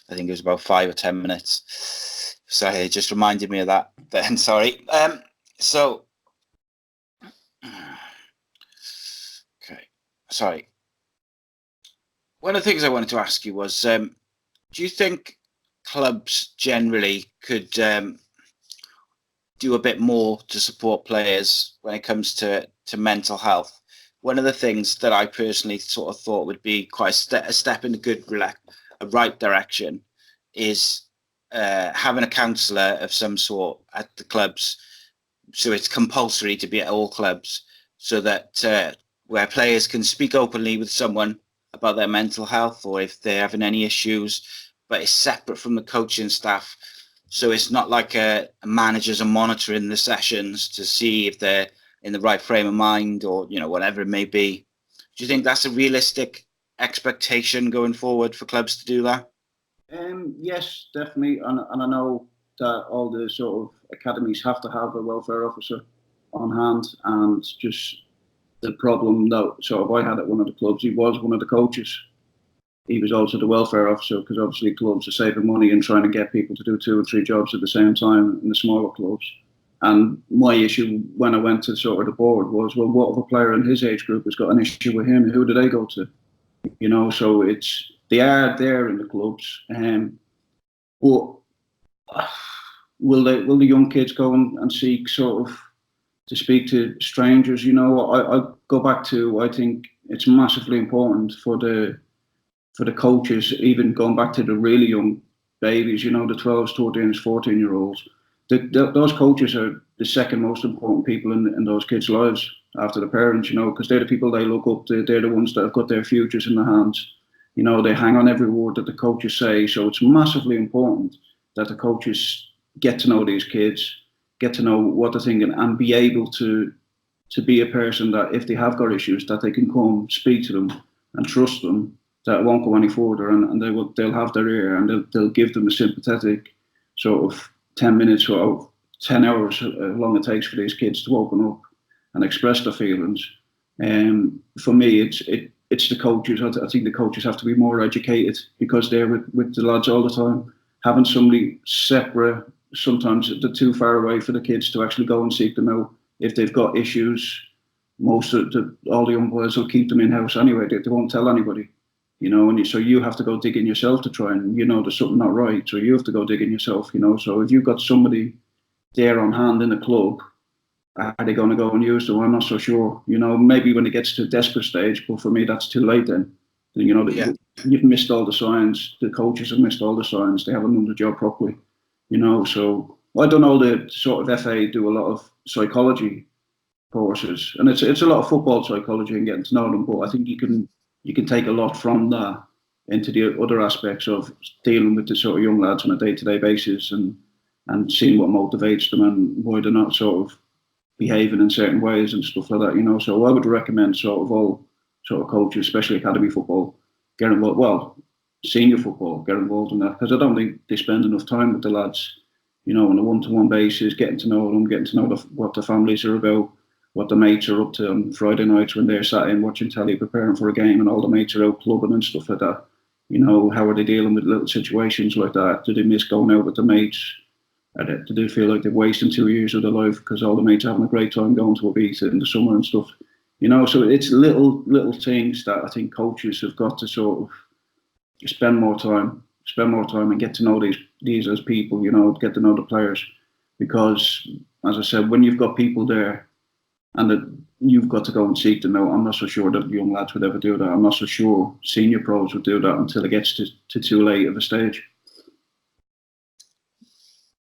S3: I think it was about 5 or 10 minutes. So it just reminded me of that then. Sorry. So, okay. Sorry. One of the things I wanted to ask you was, do you think clubs generally could do a bit more to support players when it comes to mental health? One of the things that I personally sort of thought would be quite a step in a right direction is having a counsellor of some sort at the clubs. So it's compulsory to be at all clubs, so that where players can speak openly with someone about their mental health or if they're having any issues, but it's separate from the coaching staff. So it's not like a managers are monitoring the sessions to see if they're in the right frame of mind or, you know, whatever it may be. Do you think that's a realistic expectation going forward for clubs to do that?
S4: Yes, definitely. And I know that all the sort of academies have to have a welfare officer on hand. And just the problem that sort of I had at one of the clubs, he was one of the coaches. He was also the welfare officer, because obviously clubs are saving money and trying to get people to do 2 or 3 jobs at the same time in the smaller clubs. And my issue when I went to sort of the board was, well, what if a player in his age group has got an issue with him? Who do they go to? You know, so they are there in the clubs. But will the young kids go and seek sort of to speak to strangers? You know, I go back to, I think it's massively important for the coaches, even going back to the really young babies, you know, the 12s, 13s, 14-year-olds. Those coaches are the second most important people in those kids' lives after the parents, you know, because they're the people they look up to. They're the ones that have got their futures in their hands. You know, they hang on every word that the coaches say. So it's massively important that the coaches get to know these kids, get to know what they're thinking, and be able to be a person that if they have got issues, that they can come speak to them and trust them, that it won't go any further, and they'll have their ear, and they'll give them a sympathetic sort of 10 minutes or 10 hours, how long it takes for these kids to open up and express their feelings. For me, it's the coaches. I think the coaches have to be more educated, because they're with the lads all the time. Having somebody separate, sometimes they're too far away for the kids to actually go and seek them out. If they've got issues, all the young boys will keep them in-house anyway. They won't tell anybody. You know, and so you have to go digging yourself to try and, you know, there's something not right. So you have to go digging yourself, you know. So if you've got somebody there on hand in the club, are they going to go and use them? I'm not so sure. You know, maybe when it gets to a desperate stage, but for me, that's too late then. You know, you've missed all the signs. The coaches have missed all the signs. They haven't done the job properly, you know. So I don't know, the sort of FA do a lot of psychology courses, and it's a lot of football psychology and getting to know them, but I think you can take a lot from that into the other aspects of dealing with the sort of young lads on a day-to-day basis, and seeing what motivates them and why they're not sort of behaving in certain ways and stuff like that, you know. So I would recommend sort of all sort of coaches, especially academy football, get involved. Well, senior football, get involved in that, because I don't think they spend enough time with the lads, you know, on a one-to-one basis, getting to know them, getting to know what the families are about, what the mates are up to on Friday nights when they're sat in watching telly, preparing for a game, and all the mates are out clubbing and stuff like that. You know, how are they dealing with little situations like that? Do they miss going out with the mates? Do they feel like they're wasting 2 years of their life because all the mates are having a great time going to Ibiza in the summer and stuff? You know, so it's little things that I think coaches have got to sort of spend more time and get to know these as people, you know, get to know the players. Because, as I said, when you've got people there and that you've got to go and seek them out, I'm not so sure that young lads would ever do that. I'm not so sure senior pros would do that until it gets to too late of a stage.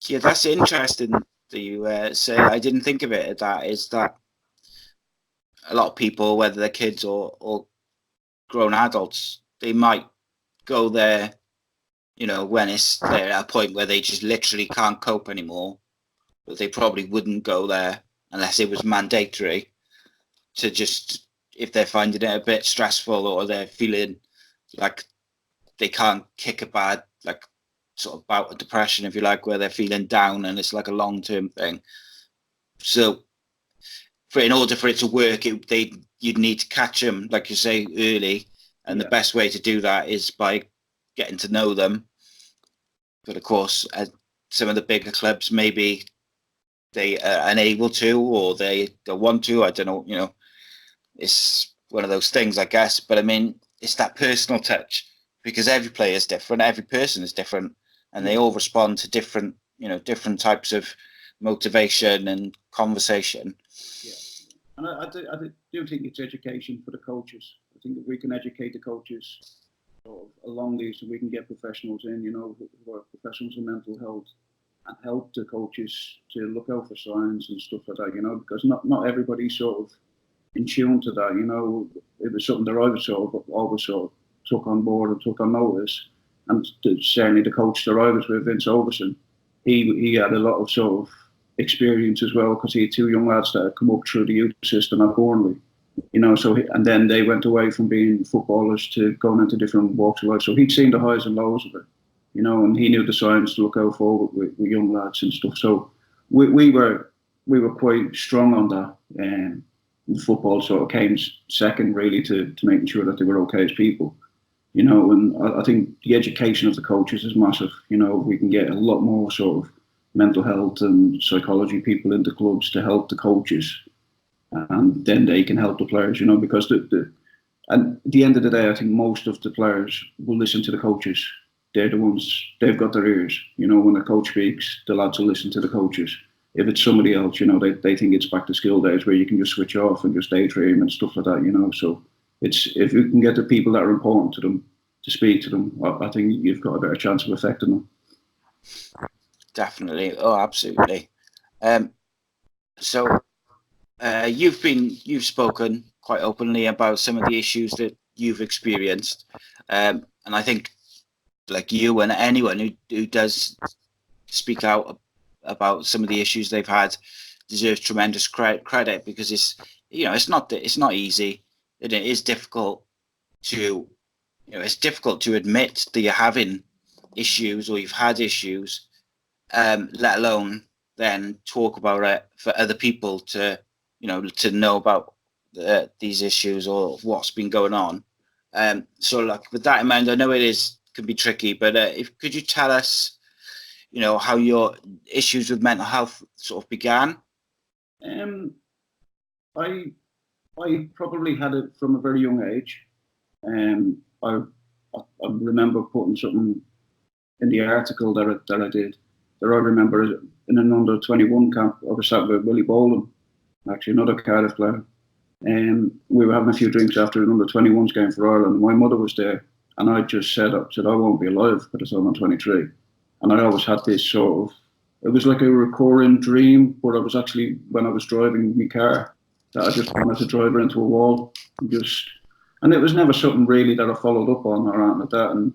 S3: Yeah, that's interesting that you say. I didn't think of it as that. Is that a lot of people, whether they're kids or grown adults, they might go there, you know, when they're at a point where they just literally can't cope anymore. But they probably wouldn't go there unless it was mandatory to just, if they're finding it a bit stressful or they're feeling like they can't kick a bad, like, sort of bout of depression, if you like, where they're feeling down and it's like a long-term thing. So in order for it to work, you'd need to catch them, like you say, early. And the best way to do that is by getting to know them. But of course, some of the bigger clubs, maybe they are unable to, or they don't want to. I don't know, you know, it's one of those things, I guess. But I mean, it's that personal touch, because every player is different, every person is different, and they all respond to different, you know, different types of motivation and conversation.
S4: Yeah, and I do think it's education for the coaches. I think that we can educate the coaches sort of along these, so we can get professionals in, you know, who are professionals in mental health, and help the coaches to look out for signs and stuff like that, you know, because not everybody's sort of in tune to that, you know. It was something that I was always sort of took on board and took on notice. And certainly the coach that I was with, Vince Overson, he had a lot of sort of experience as well, because he had two young lads that had come up through the youth system at Burnley, you know. So and then they went away from being footballers to going into different walks of life. So he'd seen the highs and lows of it, you know, and he knew the signs to look out for with young lads and stuff. So we were quite strong on that. And football sort of came second, really, to making sure that they were okay as people, you know. And I think the education of the coaches is massive. You know, we can get a lot more sort of mental health and psychology people into clubs to help the coaches, and then they can help the players, you know, because and at the end of the day, I think most of the players will listen to the coaches. They're the ones, they've got their ears, you know. When the coach speaks, the lads will listen to the coaches. If it's somebody else, you know, they think it's back to school days where you can just switch off and just daydream and stuff like that, you know. So it's, if you can get the people that are important to them to speak to them, I think you've got a better chance of affecting them.
S3: Definitely. Oh, absolutely. So you've spoken quite openly about some of the issues that you've experienced, and I think, like you and anyone who does speak out about some of the issues they've had deserves tremendous credit, because it's, you know, it's not easy, and it is difficult to, you know, it's difficult to admit that you're having issues or you've had issues, let alone then talk about it for other people to, you know, to know about these issues or what's been going on. So, like, with that in mind, I know can be tricky, but could you tell us, you know, how your issues with mental health sort of began?
S4: I probably had it from a very young age. I remember putting something in the article that I did. That I remember in an under-21 camp, I was sat with Willie Boland, actually another Cardiff player. And we were having a few drinks after an under-21s game for Ireland. My mother was there, and I just said, I won't be alive by the time I'm 23. And I always had this sort of, it was like a recurring dream, but I was actually, when I was driving my car, that I just wanted to drive her into a wall. And it was never something really that I followed up on or anything like that. And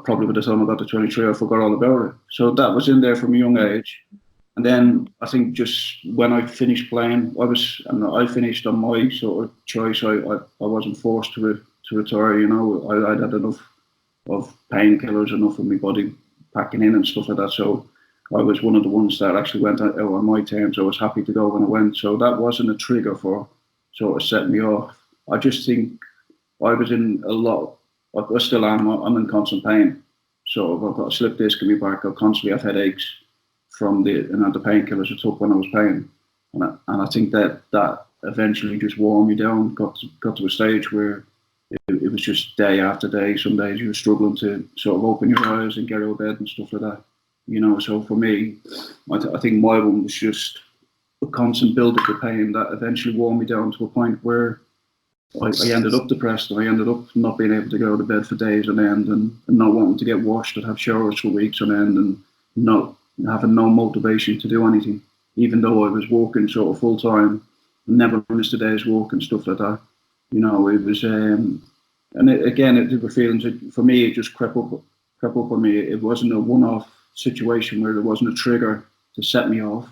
S4: probably by the time I got to 23, I forgot all about it. So that was in there from a young age. And then I think just when I finished playing, I finished on my sort of choice. I wasn't forced to retire, you know. I'd had enough of painkillers, enough of my body packing in and stuff like that. So I was one of the ones that actually went out on my terms. I was happy to go when I went. So that wasn't a trigger for sort of setting me off. I just think I was in a lot. I still am. I'm in constant pain. So I've got a slip disc in my back. I constantly have headaches from the painkillers I took when I was playing, and I think that eventually just wore me down. Got to a stage where it was just day after day. Some days you were struggling to sort of open your eyes and get out of bed and stuff like that. So for me, I think my one was just a constant build-up of pain that eventually wore me down to a point where I ended up depressed, and I ended up not being able to go to bed for days on end, and not wanting to get washed and have showers for weeks on end, and not having no motivation to do anything, even though I was working sort of full time, never missed a day's work and stuff like that. It was, and it were feelings. For me, it just crept up on me. It wasn't a one-off situation where there wasn't a trigger to set me off.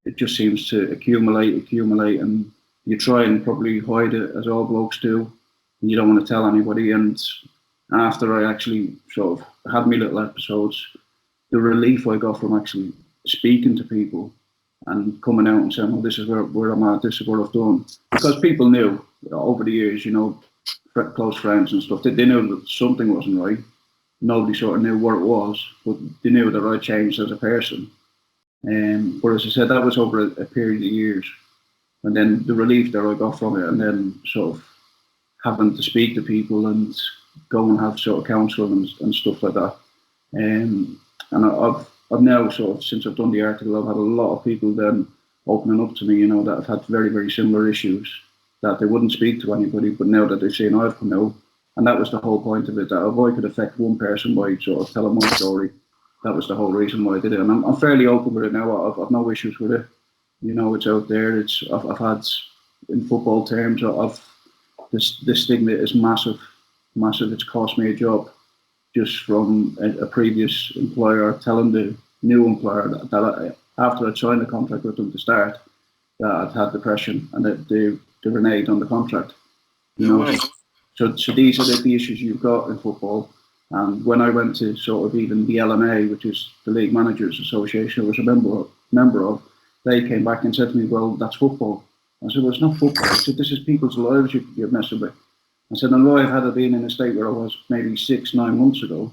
S4: It just seems to accumulate, and you try and probably hide it, as all blokes do, and you don't want to tell anybody. And after I actually sort of had my little episodes, the relief I got from actually speaking to people and coming out and saying, "Oh, this is where I'm at, this is what I've done," because people knew over the years, close friends and stuff, they knew that something wasn't right. Nobody sort of knew what it was, but they knew that I changed as a person. But as I said, that was over a period of years. And then the relief that I got from it, and then sort of having to speak to people and go and have sort of counselling and stuff like that. And I've now sort of, since I've done the article, I've had a lot of people then opening up to me, that have had very, very similar issues, that they wouldn't speak to anybody, but now that they've seen I've come out, and that was the whole point of it, that if I could affect one person by sort of telling my story, that was the whole reason why I did it. And I'm fairly open with it now. I've no issues with it. It's out there. I've had, in football terms, this stigma is massive. It's cost me a job just from a previous employer telling the new employer that after I'd signed a contract with them to start, that I'd had depression and that they reneged on the contract. So these are the issues you've got in football. And when I went to sort of even the LMA, which is the League Managers Association I was a member of, they came back and said to me, "Well, that's football." I said, "Well, it's not football." I said, "This is people's lives you're messing with." I said, "And I've had been in a state where I was maybe 6-9 months ago,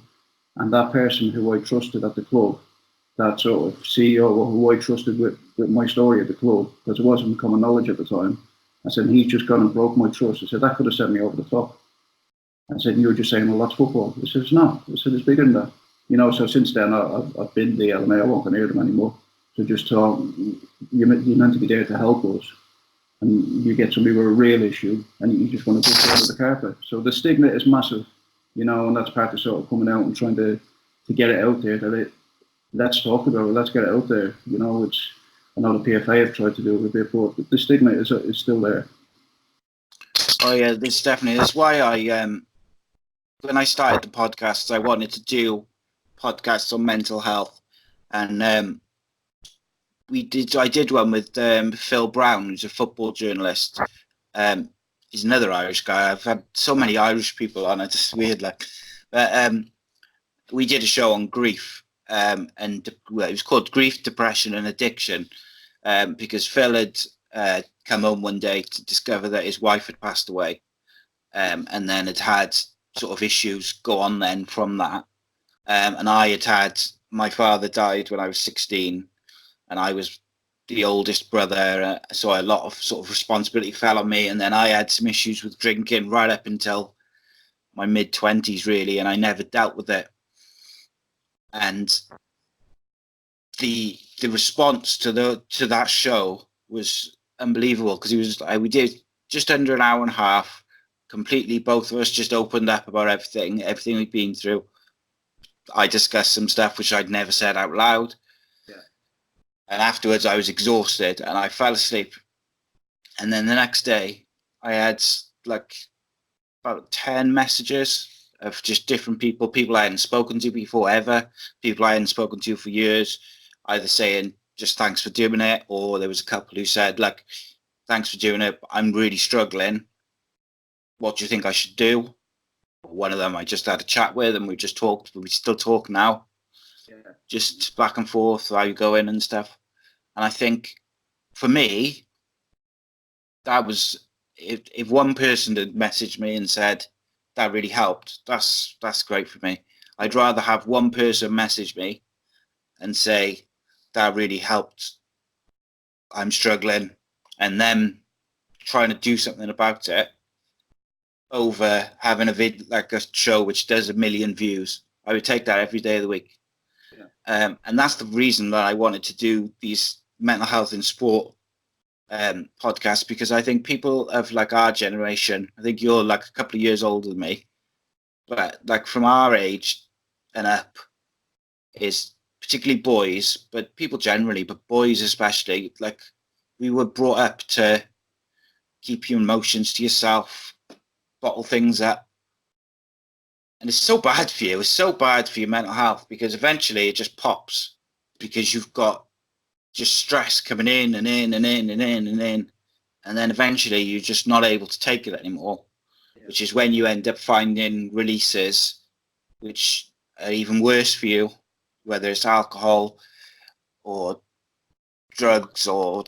S4: and that person who I trusted at the club, that sort of CEO who I trusted with my story at the club, because it wasn't common knowledge at the time, I said, he's just gone and broke my trust." I said, "That could have sent me over the top." I said, "You were just saying, well, that's football." I said, "It's not." I said, "It's bigger than that." So since then, I've been the LMA. I won't go near them anymore. So just talk, you're meant to be there to help us. And you get somebody with a real issue, and you just want to push it under the carpet. So the stigma is massive, and that's part of sort of coming out and trying to get it out there, let's talk about it, let's get it out there. I know the PFA have tried to do it a bit, but the stigma is still there.
S3: Oh yeah, that's why when I started the podcast, I wanted to do podcasts on mental health, and I did one with Phil Brown, who's a football journalist. He's another Irish guy. I've had so many Irish people on, it's just weird, but we did a show on grief, and it was called Grief, Depression and Addiction, because Phil had come home one day to discover that his wife had passed away, and then had sort of issues go on then from that. And I had my father died when I was 16, and I was the oldest brother, so a lot of sort of responsibility fell on me. And then I had some issues with drinking right up until my mid-20s, really, and I never dealt with it. And the response to that show was unbelievable, because we did just under an hour and a half, completely, both of us just opened up about everything we'd been through. I discussed some stuff which I'd never said out loud.
S4: Yeah.
S3: And afterwards I was exhausted and I fell asleep. And then the next day I had like about 10 messages of just different people I hadn't spoken to before ever, people I hadn't spoken to for years, either saying just thanks for doing it, or there was a couple who said, like, thanks for doing it, I'm really struggling. What do you think I should do? One of them I just had a chat with, and we just talked, but we still talk now. just back and forth, how you going and stuff. And I think for me, that was, if one person had messaged me and said that really helped, that's great for me. I'd rather have one person message me and say that really helped, I'm struggling, and them trying to do something about it, over having a show which does 1 million views. I would take that every day of the week. And that's the reason that I wanted to do these mental health in sport podcasts, because I think people of like our generation, I think you're like a couple of years older than me, but like from our age and up, is particularly boys, but people generally, but boys especially, like we were brought up to keep your emotions to yourself, bottle things up. And it's so bad for you. It's so bad for your mental health, because eventually it just pops, because you've got just stress coming in and in and in and in and in. And then eventually you're just not able to take it anymore, which is when you end up finding releases which are even worse for you, whether it's alcohol or drugs or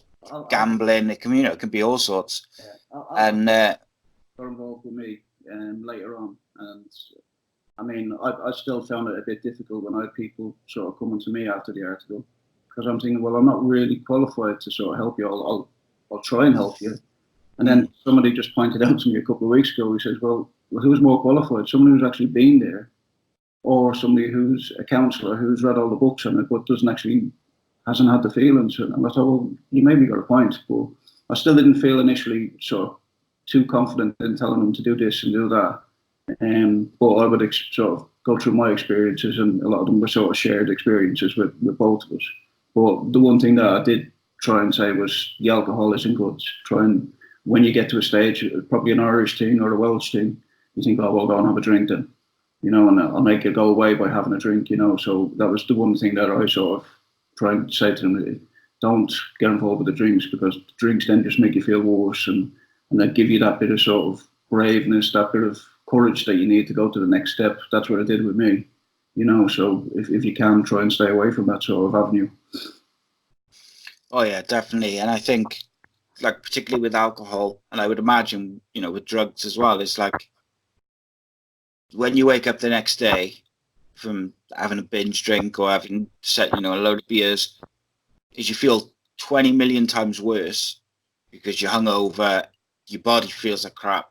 S3: gambling. It can, it can be all sorts. And
S4: got involved with me later on, and I mean, I still found it a bit difficult when I had people sort of coming to me after the article, because I'm thinking, well, I'm not really qualified to sort of help you. I'll try and help you. And then somebody just pointed out to me a couple of weeks ago, he says, well, who's more qualified? Somebody who's actually been there, or somebody who's a counsellor who's read all the books on it but hasn't had the feelings. And I thought, well, you maybe got a point, but I still didn't feel initially sort of too confident in telling them to do this and do that. But I would sort of go through my experiences, and a lot of them were sort of shared experiences with both of us. But the one thing that I did try and say was the alcohol isn't good. Try and, when you get to a stage, probably an Irish thing or a Welsh thing, you think, oh, well, go and have a drink then, and I'll make it go away by having a drink, So that was the one thing that I sort of tried to say to them: don't get involved with the drinks, because the drinks then just make you feel worse, and they give you that bit of sort of braveness, that bit of courage that you need to go to the next step. That's what it did with me, So if you can, try and stay away from that sort of avenue.
S3: Oh yeah, definitely. And I think, like, particularly with alcohol, and I would imagine, with drugs as well, it's like when you wake up the next day from having a binge drink or having set, a load of beers, is you feel 20 million times worse, because you're hungover, your body feels like crap.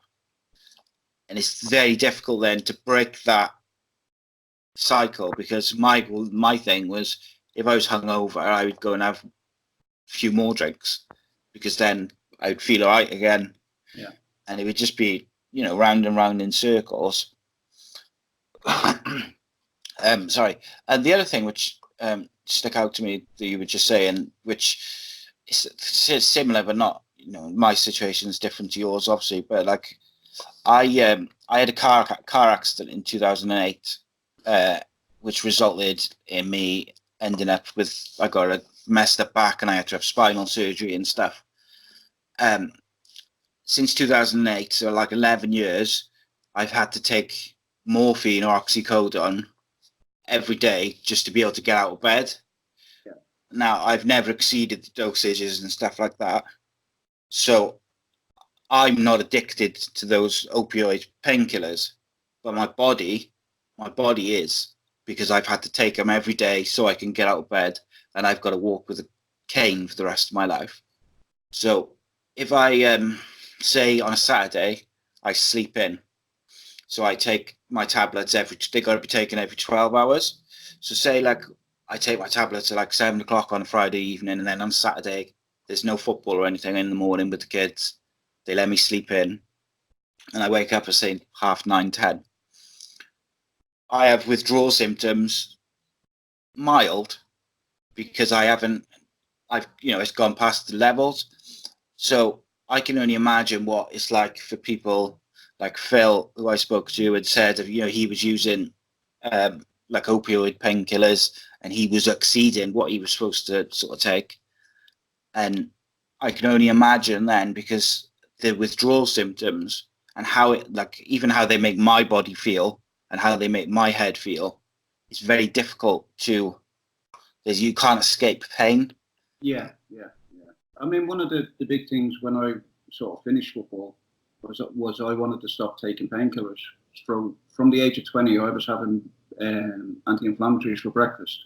S3: And it's very difficult then to break that cycle, because my thing was, if I was hungover, I would go and have a few more drinks, because then I would feel all right again.
S4: Yeah.
S3: And it would just be, round and round in circles. Sorry. And the other thing which stuck out to me that you were just saying, which is similar but not, my situation is different to yours, obviously, but like I had a car accident in 2008, which resulted in me ending up with, I got a messed up back and I had to have spinal surgery and stuff. Since 2008, so like 11 years, I've had to take morphine or oxycodone every day just to be able to get out of bed.
S4: Yeah.
S3: Now, I've never exceeded the dosages and stuff like that. So I'm not addicted to those opioid painkillers, but my body is, because I've had to take them every day so I can get out of bed, and I've got to walk with a cane for the rest of my life. So if I say on a Saturday I sleep in, so I take my tablets they got to be taken every 12 hours. So say like I take my tablets at like 7 o'clock on a Friday evening, and then on Saturday there's no football or anything in the morning with the kids. They let me sleep in, and I wake up at say 9:30, 10. I have withdrawal symptoms, mild, because it's gone past the levels. So I can only imagine what it's like for people like Phil, who I spoke to, and said, he was using like opioid painkillers, and he was exceeding what he was supposed to sort of take. And I can only imagine then, because the withdrawal symptoms and how it, like, even how they make my body feel and how they make my head feel, it's very difficult to you can't escape pain.
S4: Yeah. I mean, one of the big things when I sort of finished football was I wanted to stop taking painkillers. From the age of 20, I was having anti-inflammatories for breakfast.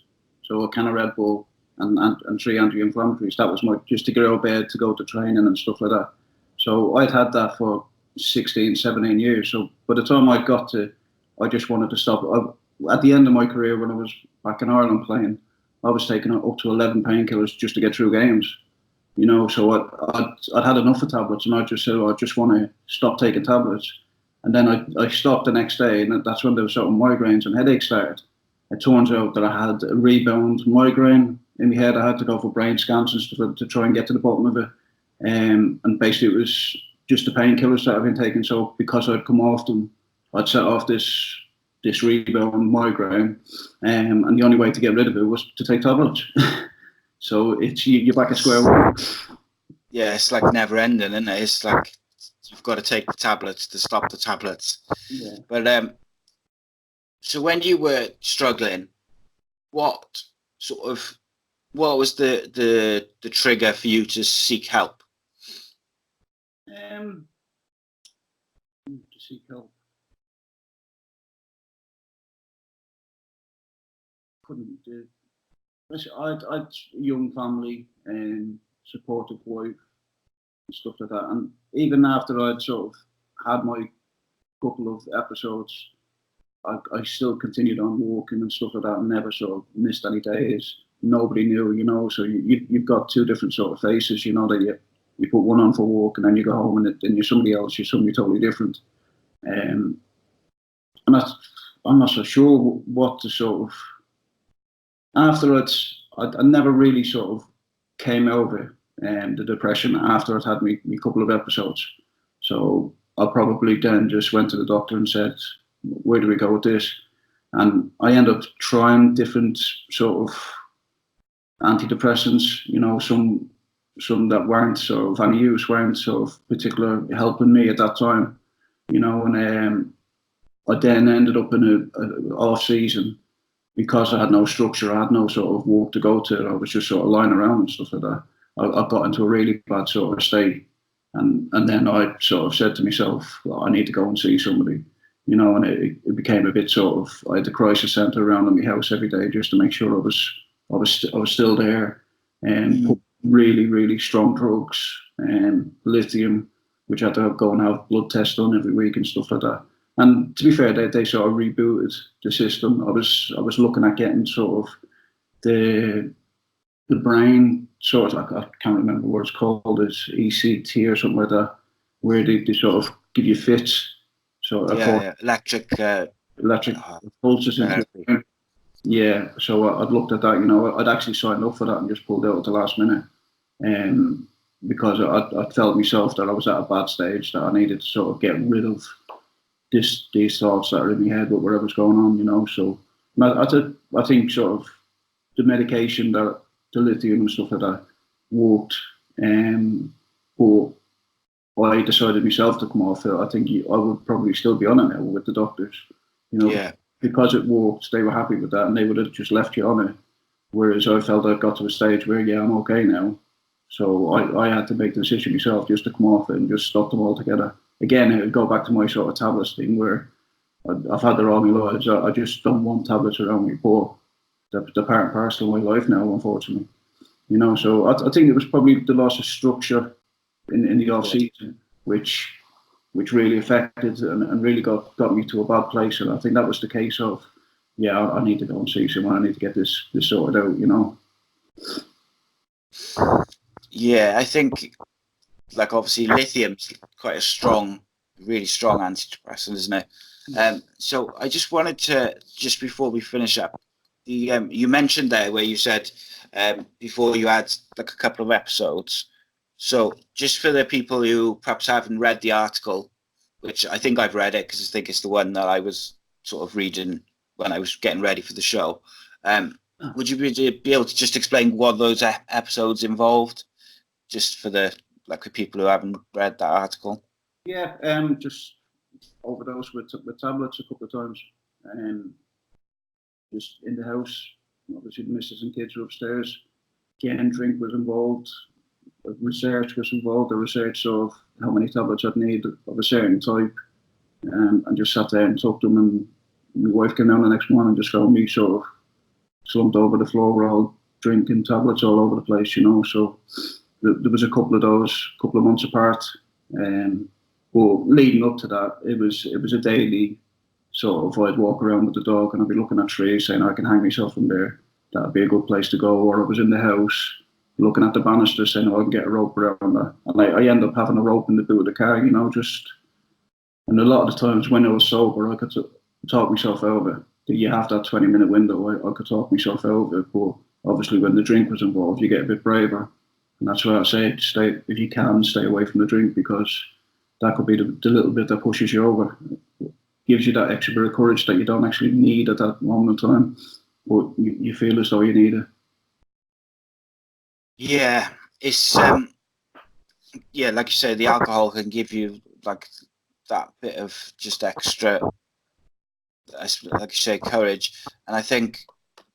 S4: So a can of Red Bull and 3 anti-inflammatories. That was just to get out of bed, to go to training and stuff like that. So I'd had that for 16, 17 years. So by the time I just wanted to stop. At the end of my career, when I was back in Ireland playing, I was taking up to 11 painkillers just to get through games. So I'd had enough of tablets, and I just said, I just want to stop taking tablets. And then I stopped the next day, and that's when there was sort of migraines and headaches started. It turns out that I had a rebound migraine in my head. I had to go for brain scans and stuff to try and get to the bottom of it. And basically, it was just the painkillers that I've been taking. So because I'd come off them, I'd set off this rebound migraine, and the only way to get rid of it was to take tablets. So you're back at square one.
S3: Yeah, it's like never ending, isn't it? It's like you've got to take the tablets to stop the tablets.
S4: Yeah.
S3: But so when you were struggling, what was the trigger for you to seek help?
S4: To seek help. Couldn't do. I'd a young family and supportive wife and stuff like that. And even after I'd sort of had my couple of episodes, I still continued on walking and stuff like that, and never sort of missed any days. Nobody knew, so you've got two different sort of faces, that you put one on for walk and then you go home and then you're somebody else, you're somebody totally different. And I'm not so sure what to sort of. Afterwards, I never really sort of came over the depression after I'd had me couple of episodes. So I probably then just went to the doctor and said, where do we go with this? And I ended up trying different sort of antidepressants, some that weren't sort of any use, weren't sort of particular helping me at that time, and I then ended up in a off season. Because I had no structure, I had no sort of walk to go to. I was just sort of lying around and stuff like that. I got into a really bad sort of state, and then I sort of said to myself, well, I need to go and see somebody, and it became a bit sort of. I had the crisis centre around in my house every day just to make sure I was still there, and put really, really strong drugs and lithium, which I had to go and have blood tests done every week and stuff like that. And to be fair, they sort of rebooted the system. I was looking at getting sort of the brain sort of, I can't remember what it's called, it's ECT or something like that, where they sort of give you fits. So
S3: electric
S4: pulses into the brain. Yeah, so I'd looked at that. I'd actually signed up for that and just pulled out at the last minute, because I felt myself that I was at a bad stage, that I needed to sort of get rid of these thoughts that are in my head, but whatever's going on, So I think sort of the medication, the lithium and stuff like that worked, but I decided myself to come off it. I think I would probably still be on it now with the doctors,
S3: Yeah.
S4: Because it worked, they were happy with that, and they would have just left you on it. Whereas I felt I got to a stage where, I'm okay now. So I had to make the decision myself just to come off it and just stop them altogether. Again, it would go back to my sort of tablets thing where I've had the wrong lives. I just don't want tablets around me, but they're part and parcel of my life now, unfortunately. So I think it was probably the loss of structure in the off season, which really affected and really got me to a bad place. And I think that was the case of, I need to go and see someone. I need to get this sorted out,
S3: Yeah, I think, like, obviously lithium's quite a really strong antidepressant, isn't it? So I just wanted to, just before we finish up, you mentioned there where you said before you had like a couple of episodes. So just for the people who perhaps haven't read the article, which I think I've read it because I think it's the one that I was sort of reading when I was getting ready for the show. Would you be able to just explain what those episodes involved, just for the people who haven't read that article?
S4: Yeah, just overdose with tablets a couple of times, just in the house, Obviously, the missus and kids were upstairs. Again, drink was involved. Research was involved. The research of how many tablets I'd need of a certain type, and just sat there and took them. And my wife came down the next morning and just found me sort of slumped over the floor. We're all drinking tablets all over the place, you know. So there was a couple of those, couple of months apart. But leading up to that, it was a daily sort of, I'd walk around with the dog and I'd be looking at trees saying I can hang myself from there. That'd be a good place to go. Or I was in the house looking at the banister saying, oh, I can get a rope around that. And I end up having a rope in the boot of the car, you know, just. And a lot of the times when I was sober, I could talk myself out of it. You have that 20-minute window. I could talk myself out of it. But obviously when the drink was involved, you get a bit braver. And that's why I say, if you can, stay away from the drink, because that could be the little bit that pushes you over. It gives you that extra bit of courage that you don't actually need at that moment in time, but you feel as though you need it.
S3: Yeah, it's yeah, like you say, the alcohol can give you like that bit of just extra, like you say, courage. And I think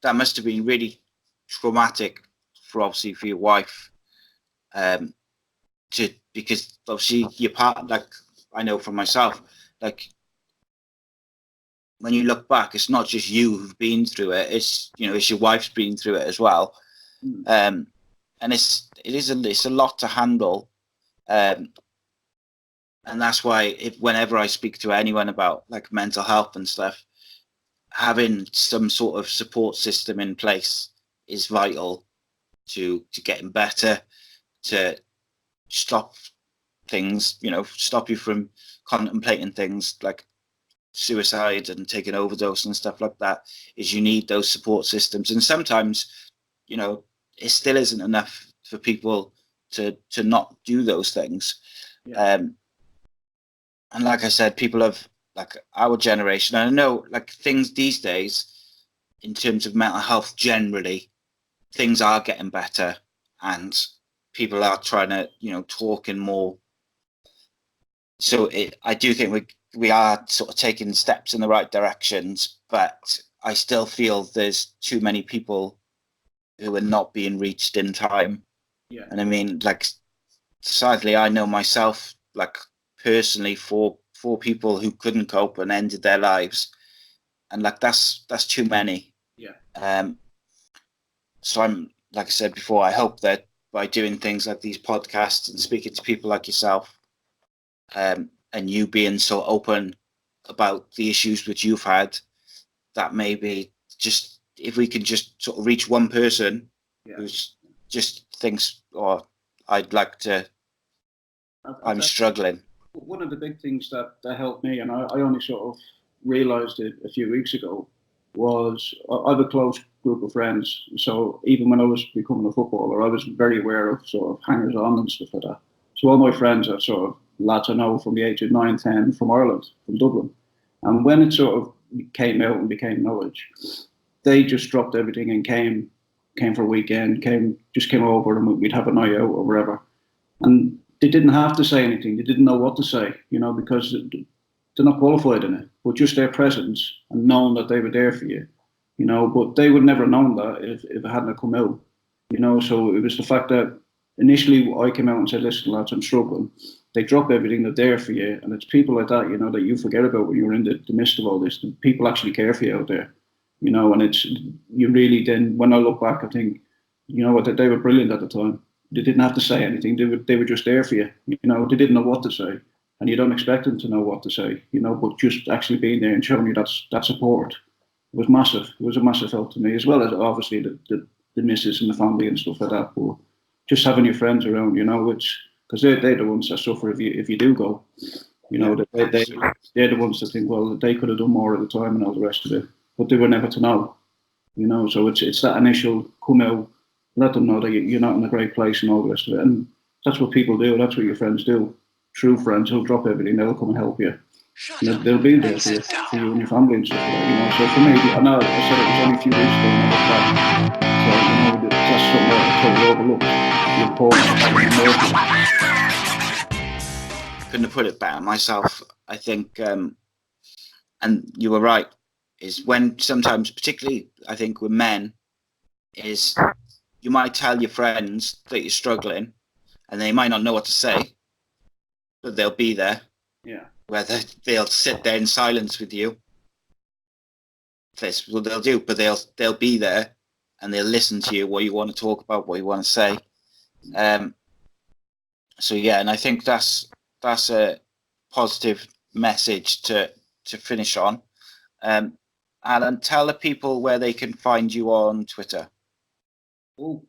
S3: that must have been really traumatic for your wife, because obviously your part, like I know from myself, like when you look back, it's not just you who've been through it. It's your wife's been through it as well, and it's a lot to handle, and that's why whenever I speak to anyone about like mental health and stuff, having some sort of support system in place is vital to getting better, to stop things, stop you from contemplating things like suicide and taking overdose and stuff like that. Is you need those support systems, and sometimes it still isn't enough for people to not do those things. And like I said, people of like our generation, and I know like things these days in terms of mental health generally, things are getting better and people are trying to talk in more. So I do think we are sort of taking steps in the right directions, but I still feel there's too many people who are not being reached in time.
S4: Yeah.
S3: And I mean, like, sadly, I know myself, like personally, four people who couldn't cope and ended their lives, and like that's too many.
S4: Yeah.
S3: So I'm, like I said before, I hope that by doing things like these podcasts and speaking to people like yourself, and you being so open about the issues which you've had, that maybe just if we can just sort of reach one person who's just thinks, oh, I'd like to, I'm struggling.
S4: One of the big things that helped me, and I only sort of realised it a few weeks ago, was I have a close group of friends. So even when I was becoming a footballer, I was very aware of sort of hangers on and stuff like that. So all my friends are sort of lads I know from the age of 9, 10 from Ireland, from Dublin. And when it sort of came out and became knowledge, they just dropped everything and came for a weekend, came over and we'd have a night out or whatever. And they didn't have to say anything. They didn't know what to say, because they're not qualified in it. But just their presence and knowing that they were there for you, but they would never have known that if it hadn't come out, So it was the fact that initially I came out and said, listen, lads, I'm struggling. They drop everything, they're there for you. And it's people like that, that you forget about when you're in the midst of all this. People actually care for you out there, and it's, you really then, when I look back, I think, they were brilliant at the time. They didn't have to say anything. They were just there for you. They didn't know what to say, and you don't expect them to know what to say. But just actually being there and showing you that support was massive. It was a massive help to me, as well as obviously the missus and the family and stuff like that. But just having your friends around, which because they're the ones that suffer if you do go. They're the ones that think, well, they could have done more at the time and all the rest of it, but they were never to know. So it's that initial come out. Let them know that you're not in a great place and all the rest of it. And that's what people do. That's what your friends do. True friends who'll drop everything. They'll come and help you. They'll be there for you and your family and stuff like that. So for me, I know I said it was only a few weeks ago when I looked back. So, that's something that I totally overlooked. The importance of having an emotion.
S3: Couldn't have put it better myself. I think, and you were right, is when sometimes, particularly I think with men, is you might tell your friends that you're struggling, and they might not know what to say, but they'll be there.
S4: Yeah.
S3: Whether they'll sit there in silence with you, that's what they'll do, but they'll be there, and they'll listen to you, what you want to talk about, what you want to say. So yeah, and I think that's a positive message to finish on. Alan, tell the people where they can find you on Twitter.
S4: Oh,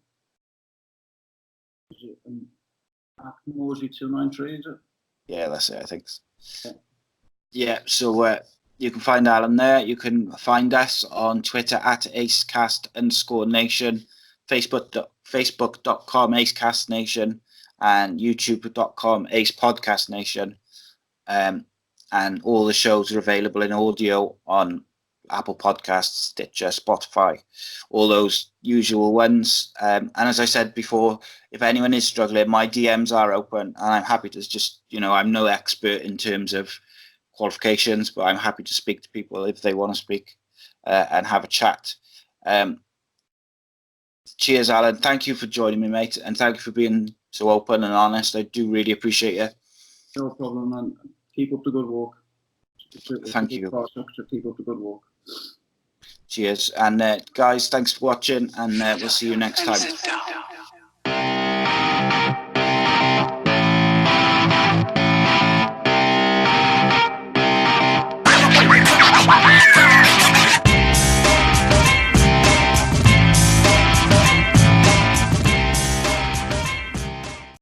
S4: is it Morsey293, is it?
S3: Yeah, that's it, I think.
S4: Yeah.
S3: Yeah, so you can find Alan there. You can find us on Twitter at ACEcast_nation, Facebook.com ACEcastNation, and YouTube.com ACEpodcastNation. And all the shows are available in audio on Apple Podcasts, Stitcher, Spotify, all those usual ones. And as I said before, if anyone is struggling, my DMs are open, and I'm happy to just, I'm no expert in terms of qualifications, but I'm happy to speak to people if they want to speak and have a chat. Cheers, Alan. Thank you for joining me, mate, and thank you for being so open and honest. I do really appreciate you.
S4: No problem, and keep up the good work.
S3: Thank you.
S4: Keep up the good work.
S3: Cheers. And guys, thanks for watching, and we'll see you next time.
S2: Sit down.